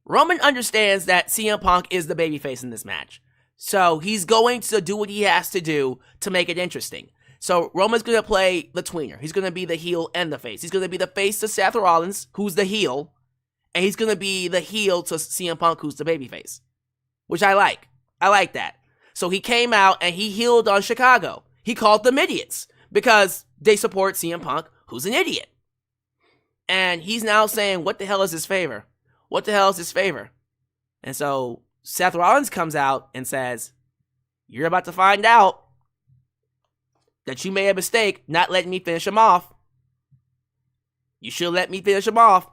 Speaker 1: Roman understands that CM Punk is the babyface in this match. So he's going to do what he has to do to make it interesting. So Roman's going to play the tweener. He's going to be the heel and the face. He's going to be the face to Seth Rollins, who's the heel. And he's going to be the heel to CM Punk, who's the babyface. Which I like. I like that. So he came out and he healed on Chicago. He called them idiots because they support CM Punk, who's an idiot. And he's now saying, what the hell is his favor? What the hell is his favor? And so Seth Rollins comes out and says, you're about to find out that you made a mistake not letting me finish him off. You should have let me finish him off.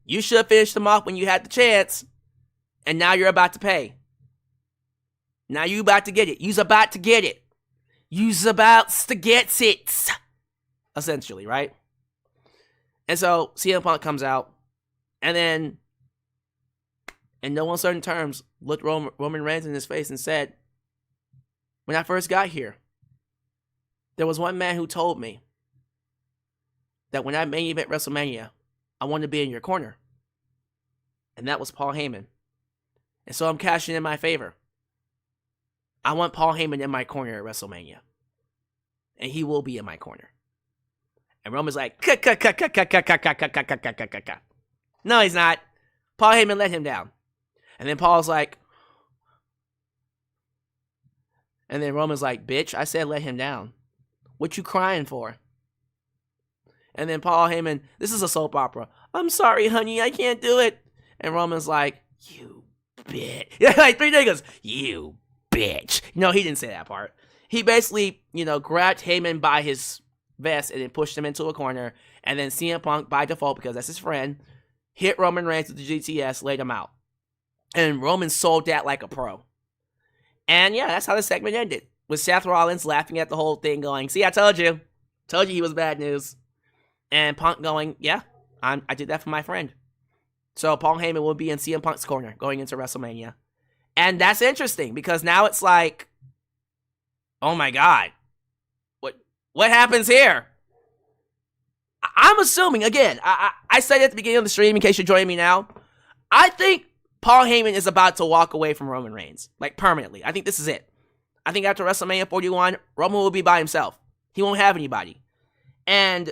Speaker 1: You should have finished him off when you had the chance. And now you're about to pay. Now you about to get it. You's about to get it. You's about to get it. Essentially, right? And so CM Punk comes out, and then, in no uncertain terms, looked Roman Reigns in his face and said, when I first got here, there was one man who told me that when I main event WrestleMania, I wanted to be in your corner. And that was Paul Heyman. And so I'm cashing in my favor. I want Paul Heyman in my corner at WrestleMania. And he will be in my corner. And Roman's like, no, he's not. Paul Heyman let him down. And then Paul's like, and then Roman's like, bitch, I said let him down. What you crying for? And then Paul Heyman, this is a soap opera. I'm sorry, honey, I can't do it. And Roman's like, you bitch. Yeah, like 3 niggas, you bitch. No, he didn't say that part. He basically, grabbed Heyman by his vest and then pushed him into a corner. And then CM Punk, by default, because that's his friend, hit Roman Reigns with the GTS, laid him out. And Roman sold that like a pro. And yeah, that's how the segment ended. With Seth Rollins laughing at the whole thing going, see, I told you. Told you he was bad news. And Punk going, yeah, I did that for my friend. So Paul Heyman will be in CM Punk's corner going into WrestleMania. And that's interesting because now it's like, oh my God, what happens here? I'm assuming, again, I said at the beginning of the stream, in case you're joining me now, I think Paul Heyman is about to walk away from Roman Reigns, like permanently. I think this is it. I think after WrestleMania 41, Roman will be by himself. He won't have anybody. And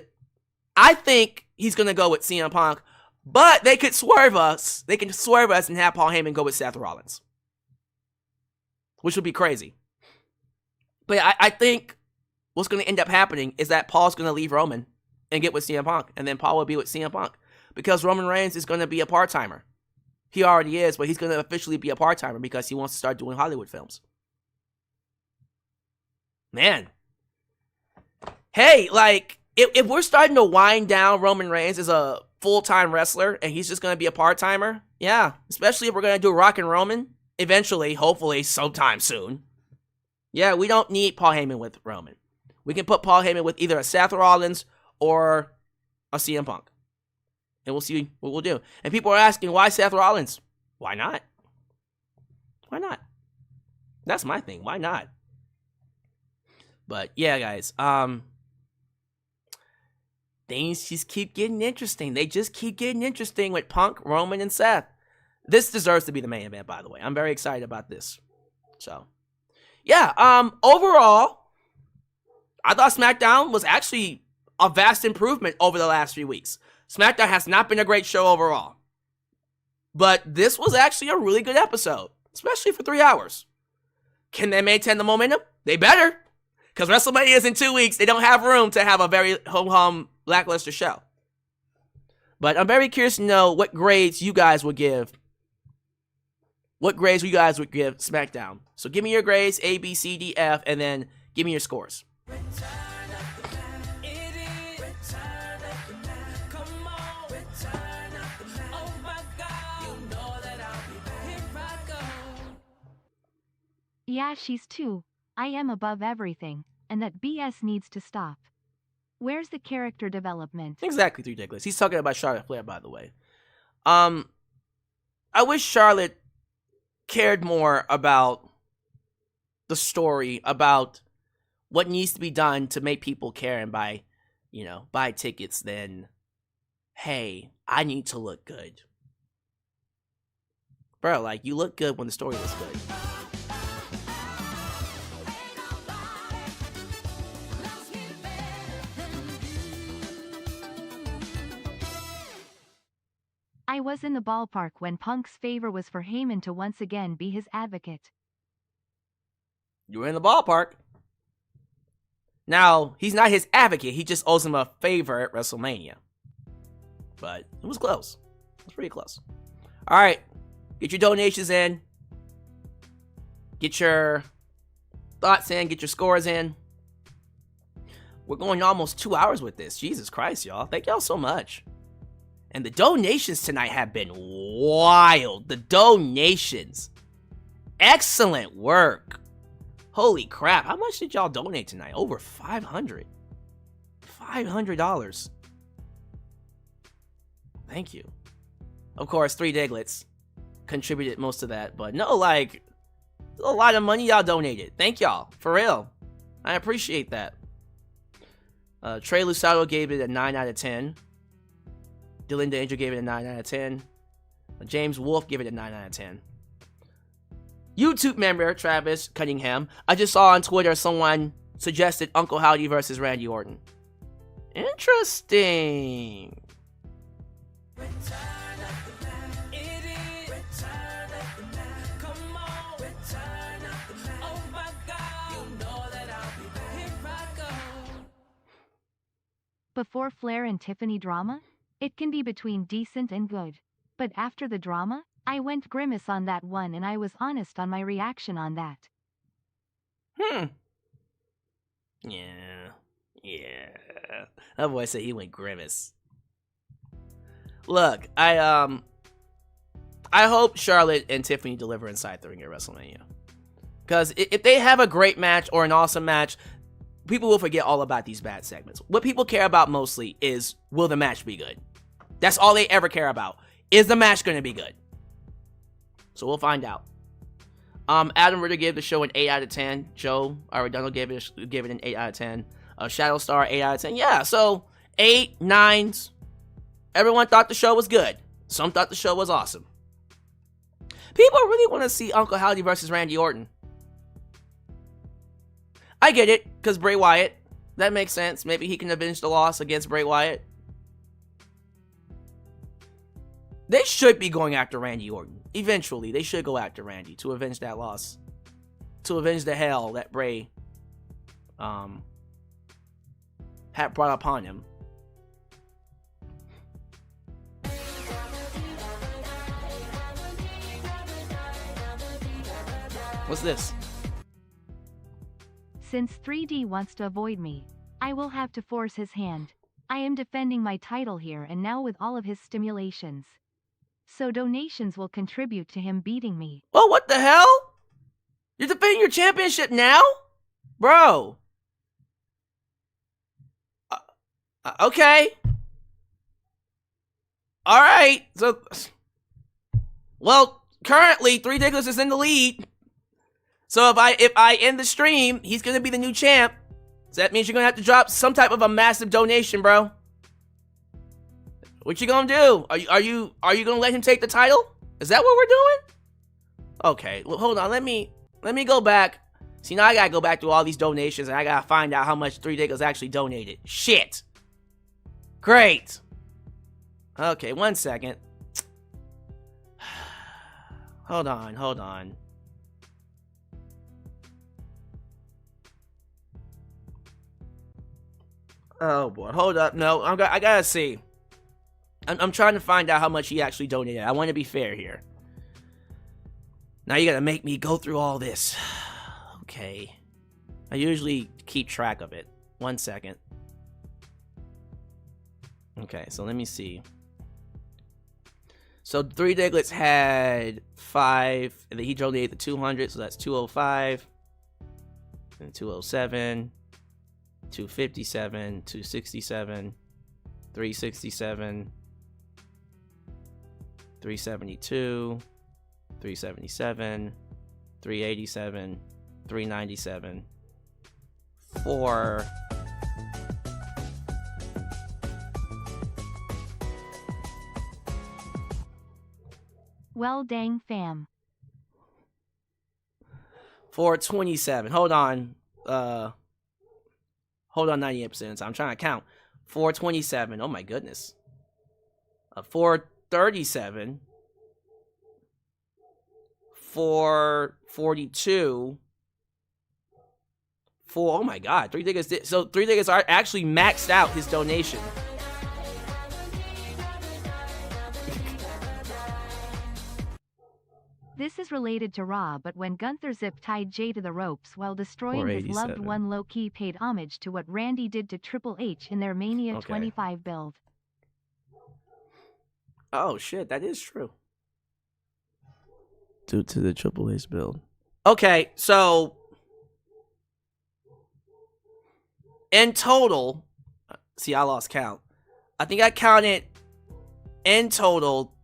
Speaker 1: I think he's going to go with CM Punk, but they could swerve us. They can swerve us and have Paul Heyman go with Seth Rollins, which would be crazy. But I think what's going to end up happening is that Paul's going to leave Roman and get with CM Punk, and then Paul will be with CM Punk because Roman Reigns is going to be a part-timer. He already is, but he's going to officially be a part-timer because he wants to start doing Hollywood films. Man. Hey, like, if we're starting to wind down Roman Reigns as a full-time wrestler and he's just going to be a part-timer, yeah, especially if we're going to do Rock and Roman eventually, hopefully, sometime soon. Yeah, we don't need Paul Heyman with Roman. We can put Paul Heyman with either a Seth Rollins or a CM Punk. And we'll see what we'll do. And people are asking, why Seth Rollins? Why not? Why not? That's my thing. Why not? But yeah, guys. Things just keep getting interesting. They just keep getting interesting with Punk, Roman, and Seth. This deserves to be the main event, by the way. I'm very excited about this. So, yeah. Overall, I thought SmackDown was actually a vast improvement over the last few weeks. SmackDown has not been a great show overall. But this was actually a really good episode, especially for 3 hours. Can they maintain the momentum? They better. Because WrestleMania is in 2 weeks. They don't have room to have a very ho-hum lackluster show. But I'm very curious to know what grades you guys would give. What grades you guys would give SmackDown. So give me your grades, A, B, C, D, F, and then give me your scores.
Speaker 2: Yeah, she's 2. I am above everything, and that BS needs to stop. Where's the character development?
Speaker 1: Exactly, ridiculous. He's talking about Charlotte Flair, by the way. I wish Charlotte cared more about the story, about what needs to be done to make people care and buy tickets, than, hey, I need to look good. Bro, like, you look good when the story was good.
Speaker 2: I was in the ballpark when Punk's favor was for Heyman to once again be his advocate.
Speaker 1: You were in the ballpark. Now, he's not his advocate. He just owes him a favor at WrestleMania. But it was close. It was pretty close. All right. Get your donations in. Get your thoughts in. Get your scores in. We're going almost 2 hours with this. Jesus Christ, y'all. Thank y'all so much. And the donations tonight have been wild. The donations. Excellent work. Holy crap. How much did y'all donate tonight? Over $500. $500. Thank you. Of course, 3 Diglets contributed most of that, but no, like, a lot of money y'all donated. Thank y'all, for real. I appreciate that. Trey Lusado gave it a 9 out of 10. Dylan Danger gave it a 9 out of 10. James Wolf gave it a 9 out of 10. YouTube member Travis Cunningham. I just saw on Twitter someone suggested Uncle Howdy versus Randy Orton. Interesting.
Speaker 2: Before Flair and Tiffany drama, it can be between decent and good. But after the drama, I went grimace on that one and I was honest on my reaction on that.
Speaker 1: Yeah. That boy said he went grimace. Look, I hope Charlotte and Tiffany deliver inside the ring at WrestleMania. Because if they have a great match or an awesome match, people will forget all about these bad segments. What people care about mostly is, will the match be good? That's all they ever care about. Is the match going to be good? So we'll find out. Adam Ritter gave the show an 8 out of 10. Joe Arredondo gave it an 8 out of 10. Shadow Star, 8 out of 10. Yeah, so 8, 9s. Everyone thought the show was good. Some thought the show was awesome. People really want to see Uncle Howdy versus Randy Orton. I get it, because Bray Wyatt. That makes sense. Maybe he can avenge the loss against Bray Wyatt. They should be going after Randy Orton. Eventually, they should go after Randy to avenge that loss. To avenge the hell that Bray had brought upon him. What's this?
Speaker 2: Since 3D wants to avoid me, I will have to force his hand. I am defending my title here and now with all of his stimulations. So donations will contribute to him beating me.
Speaker 1: Oh, what the hell? You're defending your championship now? Bro. Okay. Alright. So, well, currently, 3 Dickless is in the lead. So if I end the stream, he's gonna be the new champ. So that means you're gonna have to drop some type of a massive donation, bro. What you gonna do? Are you gonna let him take the title? Is that what we're doing? Okay, well, hold on. Let me go back. See, now I gotta go back through all these donations and I gotta find out how much 3 Diggles actually donated. Shit. Great. Okay, 1 second. Hold on. Oh boy, hold up. No, I gotta see. I'm trying to find out how much he actually donated. I want to be fair here. Now you gotta make me go through all this. Okay. I usually keep track of it. 1 second. Okay, so let me see. So 3 Diglets had 5, and then he donated the 200, so that's 205, and 207, 257, 267, 367, 372, 377, 387, 397, 4.
Speaker 2: Well dang fam.
Speaker 1: 427. Hold on 98%. I'm trying to count. 427. Oh my goodness. 437. 442. Oh my god. 3 Diggers did. So 3 Diggers are actually maxed out his donation.
Speaker 2: This is related to Raw, but when Gunther Zip tied Jay to the ropes while destroying his loved one, low-key paid homage to what Randy did to Triple H in their Mania 25 build.
Speaker 1: Oh shit, that is true. Due to the Triple H build. Okay, so in total, see, I lost count. I think I counted in total.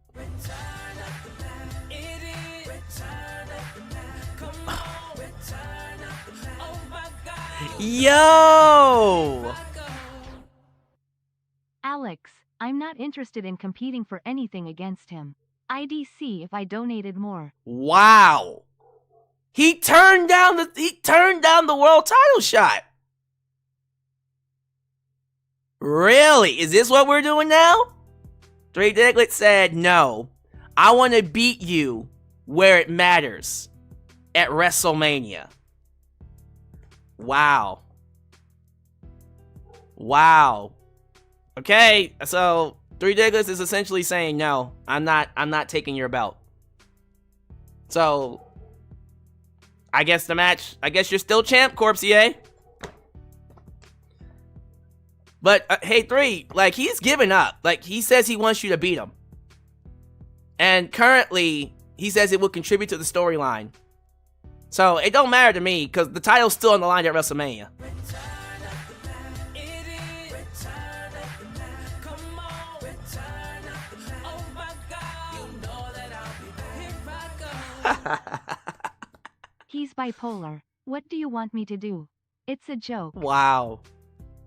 Speaker 1: Yo!
Speaker 2: Alyx, I'm not interested in competing for anything against him. I'd see if I donated more.
Speaker 1: Wow. He turned down the world title shot. Really? Is this what we're doing now? Three Diglets said, no. I want to beat you where it matters. At WrestleMania. Wow. Wow. Okay, so Three Diglets is essentially saying, no, I'm not taking your belt. So I guess you're still champ, Corpse. But hey, Three, like, he's given up. Like, he says he wants you to beat him. And currently, he says it will contribute to the storyline. So it don't matter to me, because the title's still on the line at WrestleMania.
Speaker 2: He's bipolar. What do you want me to do? It's a joke.
Speaker 1: Wow.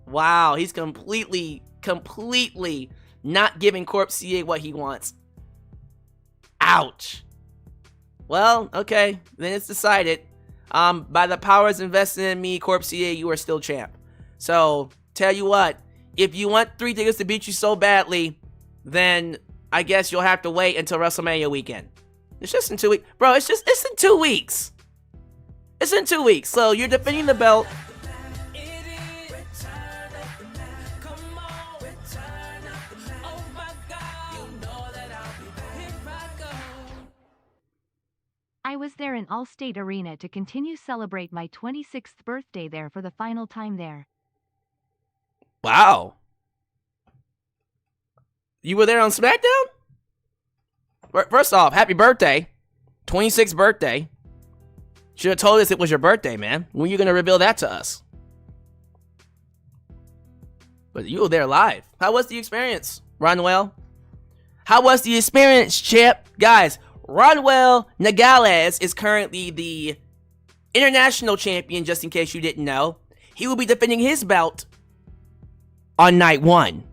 Speaker 1: Wow, he's completely not giving Corpse what he wants. Ouch. Well, okay, then it's decided. By the powers invested in me, Corpse, you are still champ. So, tell you what, if you want Three Diglets to beat you so badly, then I guess you'll have to wait until WrestleMania weekend. It's just in 2 weeks. Bro, it's in 2 weeks. It's in 2 weeks, so you're defending the belt.
Speaker 2: I was there in Allstate Arena to continue celebrate my 26th birthday there for the final time there.
Speaker 1: Wow. You were there on SmackDown? First off, happy birthday. 26th birthday. Should have told us it was your birthday, man. When are you going to reveal that to us? But you were there live. How was the experience, Ronwell? How was the experience, Chip? Guys, Ronwell Nogales is currently the international champion, just in case you didn't know. He will be defending his belt on night 1.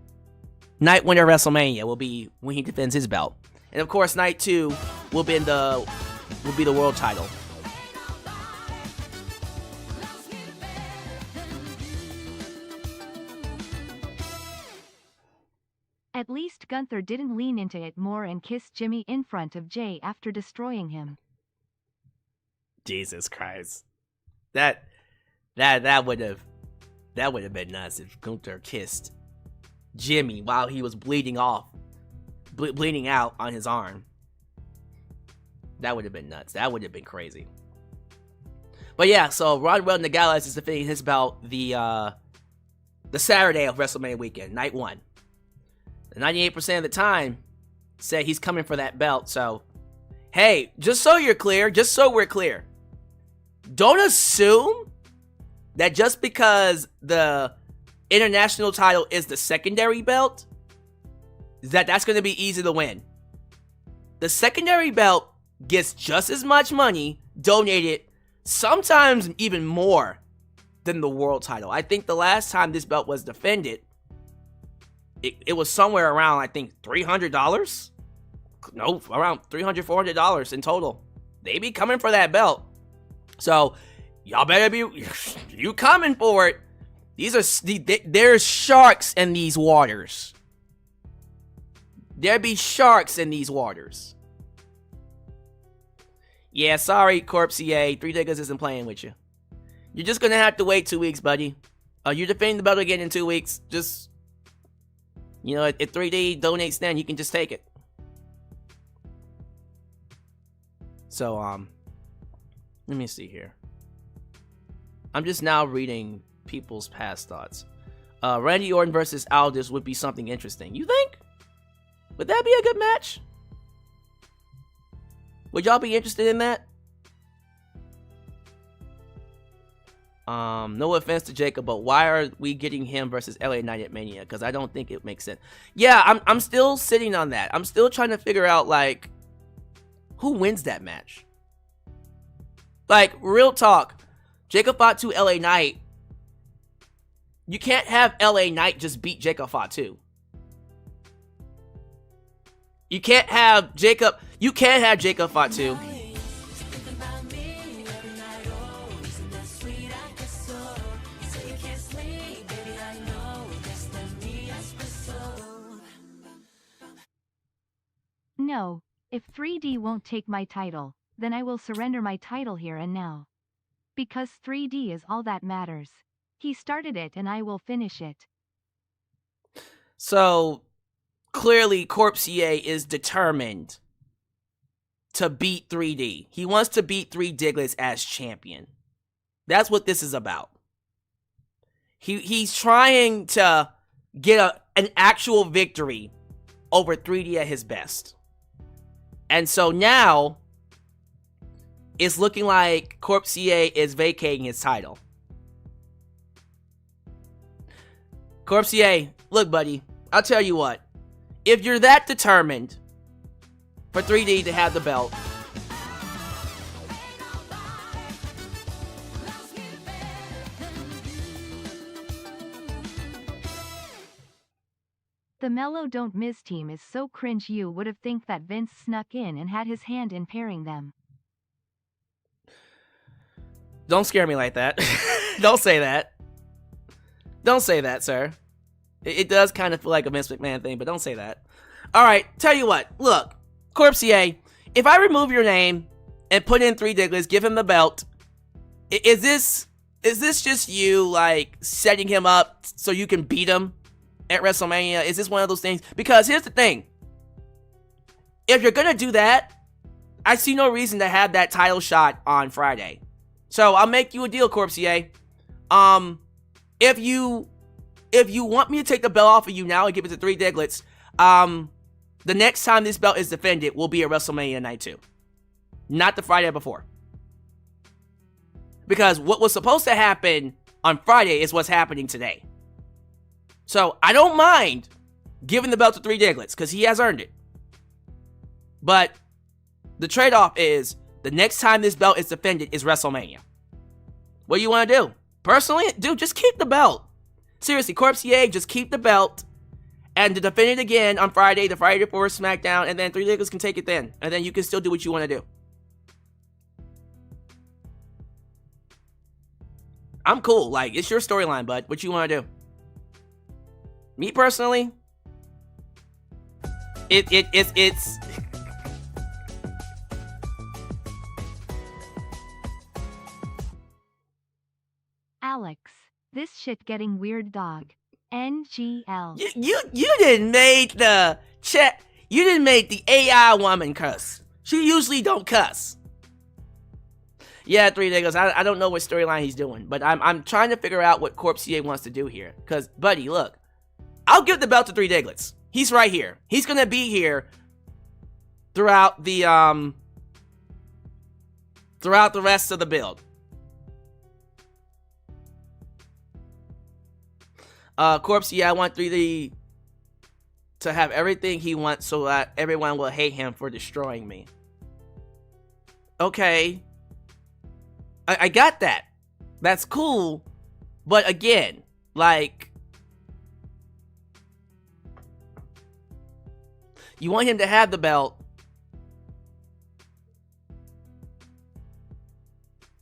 Speaker 1: Night 1 of WrestleMania will be when he defends his belt. And of course, night 2 will be the world title.
Speaker 2: At least Gunther didn't lean into it more and kiss Jimmy in front of Jay after destroying him.
Speaker 1: Jesus Christ. That would have been nuts if Gunther kissed Jimmy while he was bleeding out on his arm. That would have been nuts. That would have been crazy. But yeah, so Ronwell Nogales is defending his belt the Saturday of WrestleMania weekend, night 1. 98% of the time say he's coming for that belt. So, hey, just so we're clear, don't assume that just because the international title is the secondary belt, that's going to be easy to win. The secondary belt gets just as much money donated, sometimes even more than the world title. I think the last time this belt was defended, it was somewhere around, I think, $300? No, around $300, $400 in total. They be coming for that belt. So, y'all better be, you coming for it. There's sharks in these waters. There be sharks in these waters. Yeah, sorry, Corpse EA. Three Diglets isn't playing with you. You're just gonna have to wait 2 weeks, buddy. You're defending the belt again in 2 weeks. Just, you know, if 3D donates then, you can just take it. So, let me see here. I'm just now reading people's past thoughts. Randy Orton versus Aldis would be something interesting. You think? Would that be a good match? Would y'all be interested in that? No offense to Jacob, but why are we getting him versus LA Knight at Mania? Because I don't think it makes sense. Yeah, I'm still sitting on that. I'm still trying to figure out, like, who wins that match? Like, real talk. Jacob Fatu, LA Knight. You can't have LA Knight just beat Jacob Fatu. You can't have Jacob Fatu.
Speaker 2: No, if 3D won't take my title, then I will surrender my title here and now. Because 3D is all that matters. He started it and I will finish it.
Speaker 1: So, clearly Corpse-EA is determined to beat 3D. He wants to beat 3 Diglets as champion. That's what this is about. He's trying to get an actual victory over 3D at his best. And so now, it's looking like Corpse-EA is vacating his title. Corpse-EA, look, buddy, I'll tell you what. If you're that determined for 3D to have the belt,
Speaker 2: The Mellow Don't Miss team is so cringe, you would have think that Vince snuck in and had his hand in pairing them.
Speaker 1: don't scare me like that. Don't say that. Don't say that, sir. It does kind of feel like a Vince McMahon thing, but don't say that. Alright, tell you what. Look, Corpse-EA, if I remove your name and put in 3 Diglets, give him the belt, is this just you, like, setting him up so you can beat him at WrestleMania? Is this one of those things? Because here's the thing. If you're gonna do that, I see no reason to have that title shot on Friday. So I'll make you a deal, Corpse-EA. If you want me to take the belt off of you now and give it to 3 Diglets, the next time this belt is defended will be at WrestleMania Night 2. Not the Friday before. Because what was supposed to happen on Friday is what's happening today. So I don't mind giving the belt to 3 Diglets because he has earned it. But the trade-off is the next time this belt is defended is WrestleMania. What do you want to do? Personally, dude, just keep the belt. Seriously, Corpse-EA, just keep the belt. And to defend it again on Friday, the Friday before SmackDown, and then 3 Diglets can take it then. And then you can still do what you want to do. I'm cool. Like, it's your storyline, bud. What you want to do? Me personally, it's
Speaker 2: Alyx, this shit getting weird, dog. NGL.
Speaker 1: You didn't make the chat. You didn't make the AI woman cuss. She usually don't cuss. Yeah, 3 Diglets. I don't know what storyline he's doing, but I'm trying to figure out what Corpse-EA wants to do here. Cause, buddy, look, I'll give the belt to 3 Diglets. He's right here. He's gonna be here throughout the rest of the build. Corpse-EA, I want 3D to have everything he wants so that everyone will hate him for destroying me. Okay. I got that. That's cool. But again, like, you want him to have the belt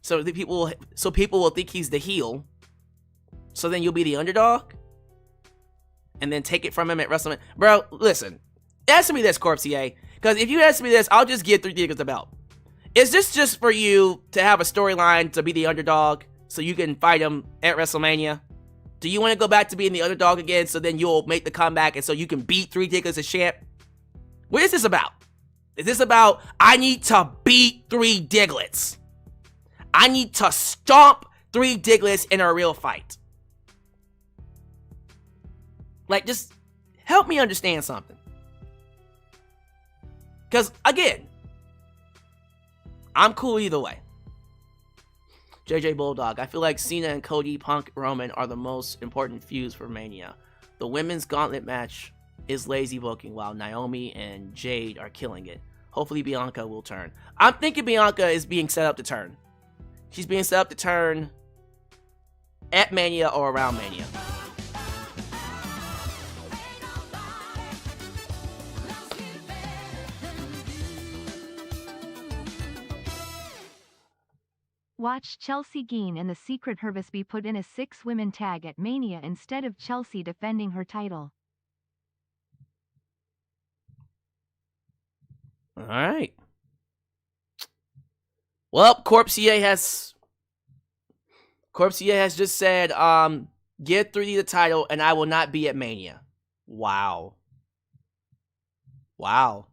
Speaker 1: so that people will think he's the heel. So then you'll be the underdog? And then take it from him at WrestleMania? Bro, listen. Answer me this, Corpse-EA. Because if you answer me this, I'll just give 3 Diglets the belt. Is this just for you to have a storyline to be the underdog so you can fight him at WrestleMania? Do you want to go back to being the underdog again so then you'll make the comeback and so you can beat 3 Diglets as champ? What is this about? Is this about, I need to beat 3 Diglets? I need to stomp 3 Diglets in a real fight? Like, just help me understand something. Because, again, I'm cool either way. JJ Bulldog, I feel like Cena and Cody, Punk, Roman are the most important feuds for Mania. The women's gauntlet match is lazy booking while Naomi and Jade are killing it. Hopefully Bianca will turn. I'm thinking Bianca is being set up to turn. She's being set up to turn at Mania or around Mania.
Speaker 2: Watch Chelsea Green and the Secret Service be put in a 6-women tag at Mania instead of Chelsea defending her title.
Speaker 1: Alright. Well, Corp CA has just said, give 3D the title and I will not be at Mania. Wow. Wow.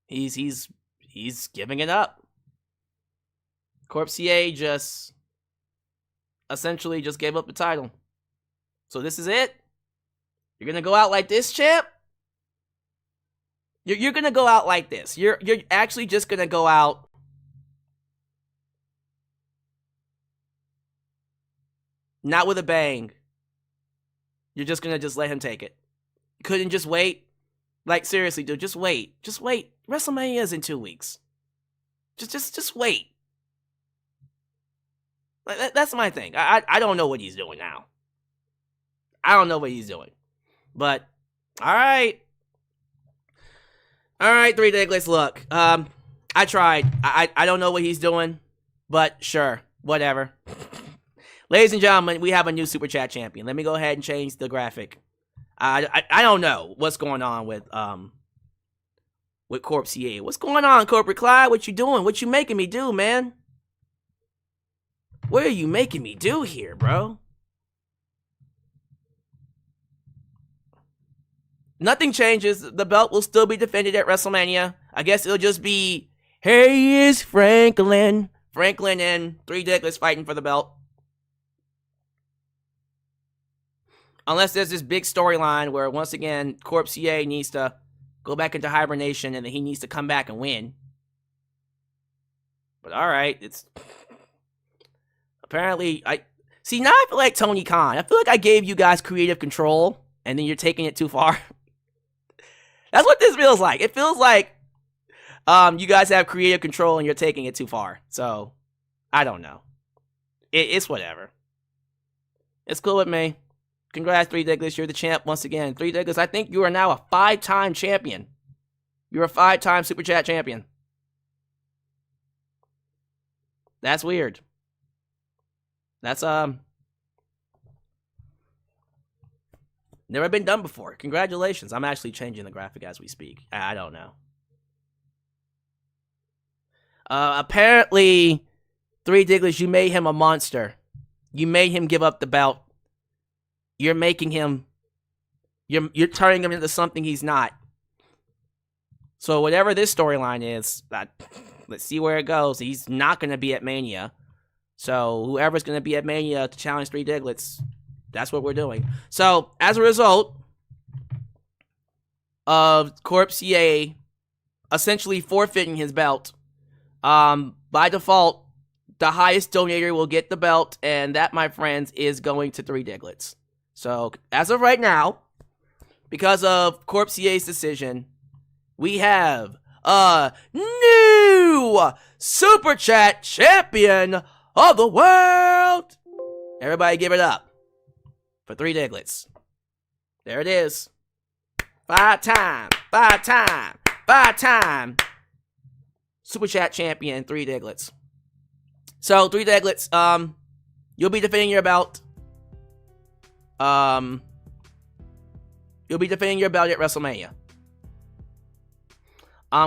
Speaker 1: He's giving it up. Corp CA just essentially just gave up the title. So this is it? You're gonna go out like this, champ? You're gonna go out like this. You're actually just gonna go out not with a bang. You're just gonna let him take it. You couldn't just wait? Like, seriously, dude, just wait. Just wait. WrestleMania is in 2 weeks. Just wait. That's my thing. I don't know what he's doing now. I don't know what he's doing. But, alright. Alright, 3 Diglets, look. I tried. I don't know what he's doing. But, sure. Whatever. Ladies and gentlemen, we have a new Super Chat champion. Let me go ahead and change the graphic. I don't know what's going on with Corp CA. What's going on, Corporate Clyde? What you doing? What you making me do, man? What are you making me do here, bro? Nothing changes. The belt will still be defended at WrestleMania. I guess it'll just be, hey, is Franklin. Franklin and 3 Diglets fighting for the belt. Unless there's this big storyline where, once again, Corp CA needs to go back into hibernation and then he needs to come back and win. But alright, it's... Apparently, See, now I feel like Tony Khan. I feel like I gave you guys creative control, and then you're taking it too far. That's what this feels like. It feels like you guys have creative control, and you're taking it too far. So, I don't know. It's whatever. It's cool with me. Congrats, 3 Diglets. You're the champ once again. 3 Diglets, I think you are now a 5-time champion. You're a 5-time Super Chat champion. That's weird. That's, never been done before. Congratulations. I'm actually changing the graphic as we speak. I don't know. Apparently, 3 Diglets, you made him a monster. You made him give up the belt. You're making him... You're turning him into something he's not. So whatever this storyline is, let's see where it goes. He's not going to be at Mania. So whoever's going to be at Mania to challenge 3 Diglets, that's what we're doing. So as a result of Corp CA essentially forfeiting his belt, by default, the highest donator will get the belt, and that, my friends, is going to 3 Diglets. So as of right now, because of Corp CA's decision, we have a new Super Chat champion of the world. Everybody give it up for 3 Diglets. There it is. 5-time Super Chat champion, 3 Diglets. So 3 Diglets, you'll be defending your belt. You'll be defending your belt at WrestleMania.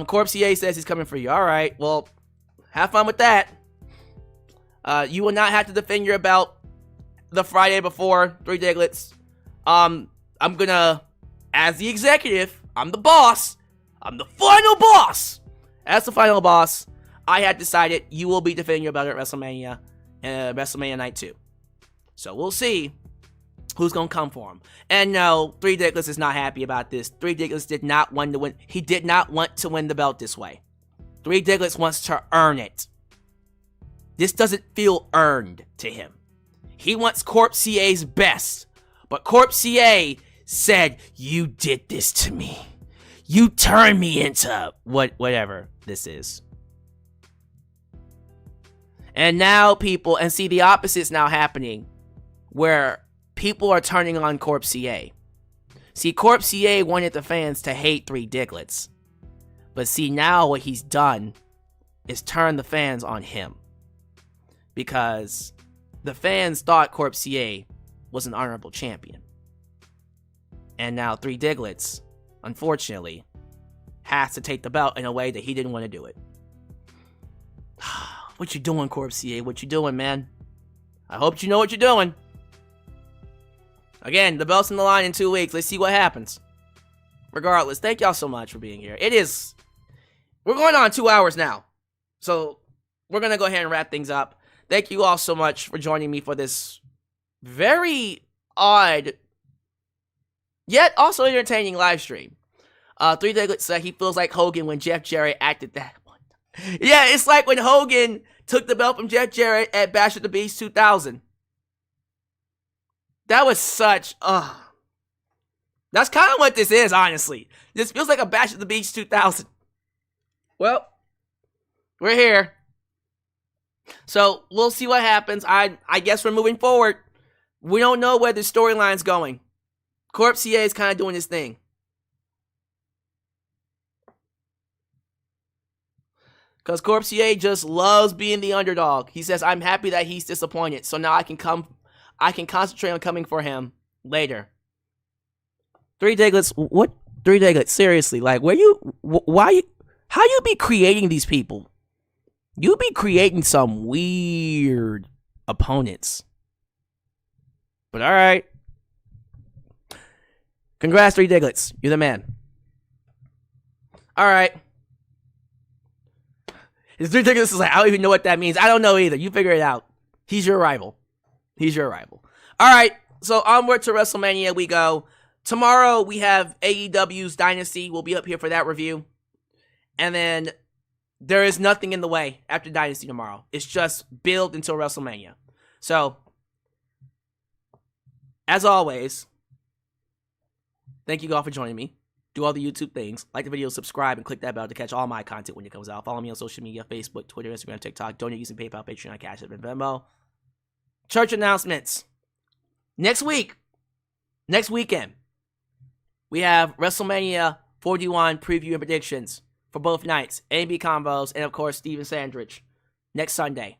Speaker 1: Corp CA says he's coming for you. Alright, well, have fun with that. You will not have to defend your belt the Friday before, 3 Diglets. I'm gonna, as the executive, I'm the boss. I'm the final boss. As the final boss, I had decided you will be defending your belt at WrestleMania, WrestleMania Night 2. So we'll see who's gonna come for him. And no, 3 Diglets is not happy about this. 3 Diglets did not want to win. He did not want to win the belt this way. 3 Diglets wants to earn it. This doesn't feel earned to him. He wants Corp CA's best. But Corp CA said, you did this to me. You turned me into whatever this is. And now people, and see, the opposite's now happening, where people are turning on Corp CA. See, Corp CA wanted the fans to hate Three Diglets. But see, now what he's done is turn the fans on him. Because the fans thought Corp CA was an honorable champion. And now Three Diglets, unfortunately, has to take the belt in a way that he didn't want to do it. What you doing, Corp CA? What you doing, man? I hope you know what you're doing. Again, the belt's in the line in 2 weeks. Let's see what happens. Regardless, thank y'all so much for being here. We're going on 2 hours now. So, we're going to go ahead and wrap things up. Thank you all so much for joining me for this very odd, yet also entertaining live stream. Three Diglets said he feels like Hogan when Jeff Jarrett acted that one. Yeah, it's like when Hogan took the belt from Jeff Jarrett at Bash at the Beach 2000. That was such, that's kind of what this is, honestly. This feels like a Bash at the Beach 2000. Well, we're here. So, we'll see what happens. I guess we're moving forward. We don't know where the storyline's going. Corp CA is kind of doing his thing. Because Corp CA just loves being the underdog. He says, I'm happy that he's disappointed. So now I can concentrate on coming for him later. Three Diglets, what? Three Diglets, seriously, like, how you be creating these people? You be creating some weird opponents. But alright. Congrats, Three Diglets. You're the man. Alright. His Three Diglets is like, I don't even know what that means. I don't know either. You figure it out. He's your rival. Alright, so onward to WrestleMania we go. Tomorrow we have AEW's Dynasty. We'll be up here for that review. And then there is nothing in the way after Dynasty tomorrow. It's just build until WrestleMania. So, as always, thank you all for joining me. Do all the YouTube things. Like the video, subscribe, and click that bell to catch all my content when it comes out. Follow me on social media, Facebook, Twitter, Instagram, TikTok. Donate using PayPal, Patreon, Cash App, and Venmo. Church announcements. Next weekend, we have WrestleMania 41 preview and predictions for both nights. A&B combos, and of course, Steven Sandrich. Next Sunday.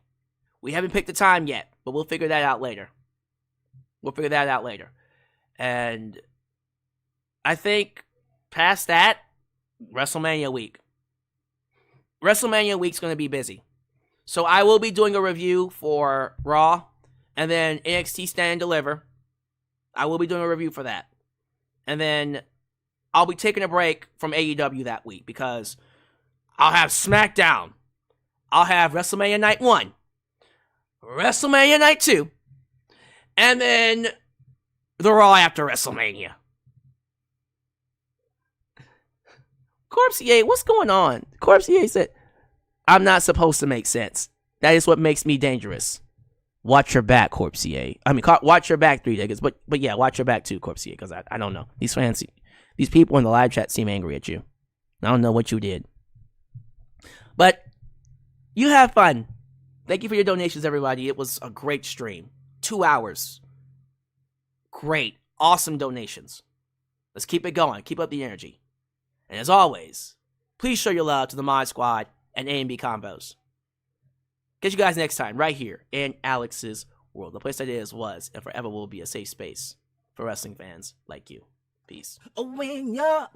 Speaker 1: We haven't picked the time yet, but we'll figure that out later. And I think past that, WrestleMania week. WrestleMania week's going to be busy. So I will be doing a review for Raw, and then NXT Stand and Deliver. I will be doing a review for that. And then I'll be taking a break from AEW that week because I'll have SmackDown. I'll have WrestleMania Night 1. WrestleMania Night 2. And then the Raw after WrestleMania. Corp CA, what's going on? Corp CA said, I'm not supposed to make sense. That is what makes me dangerous. Watch your back, Corp CA. I mean, watch your back, Three Diggers. But yeah, watch your back too, Corp CA, because I don't know. These fans, these people in the live chat seem angry at you. I don't know what you did. But you have fun. Thank you for your donations, everybody. It was a great stream. 2 hours. Great. Awesome donations. Let's keep it going. Keep up the energy. And as always, please show your love to the Mod Squad and A&B Combos. Catch you guys next time, right here in Alyx's world. The place that is, was, and forever will be a safe space for wrestling fans like you. Peace. When you're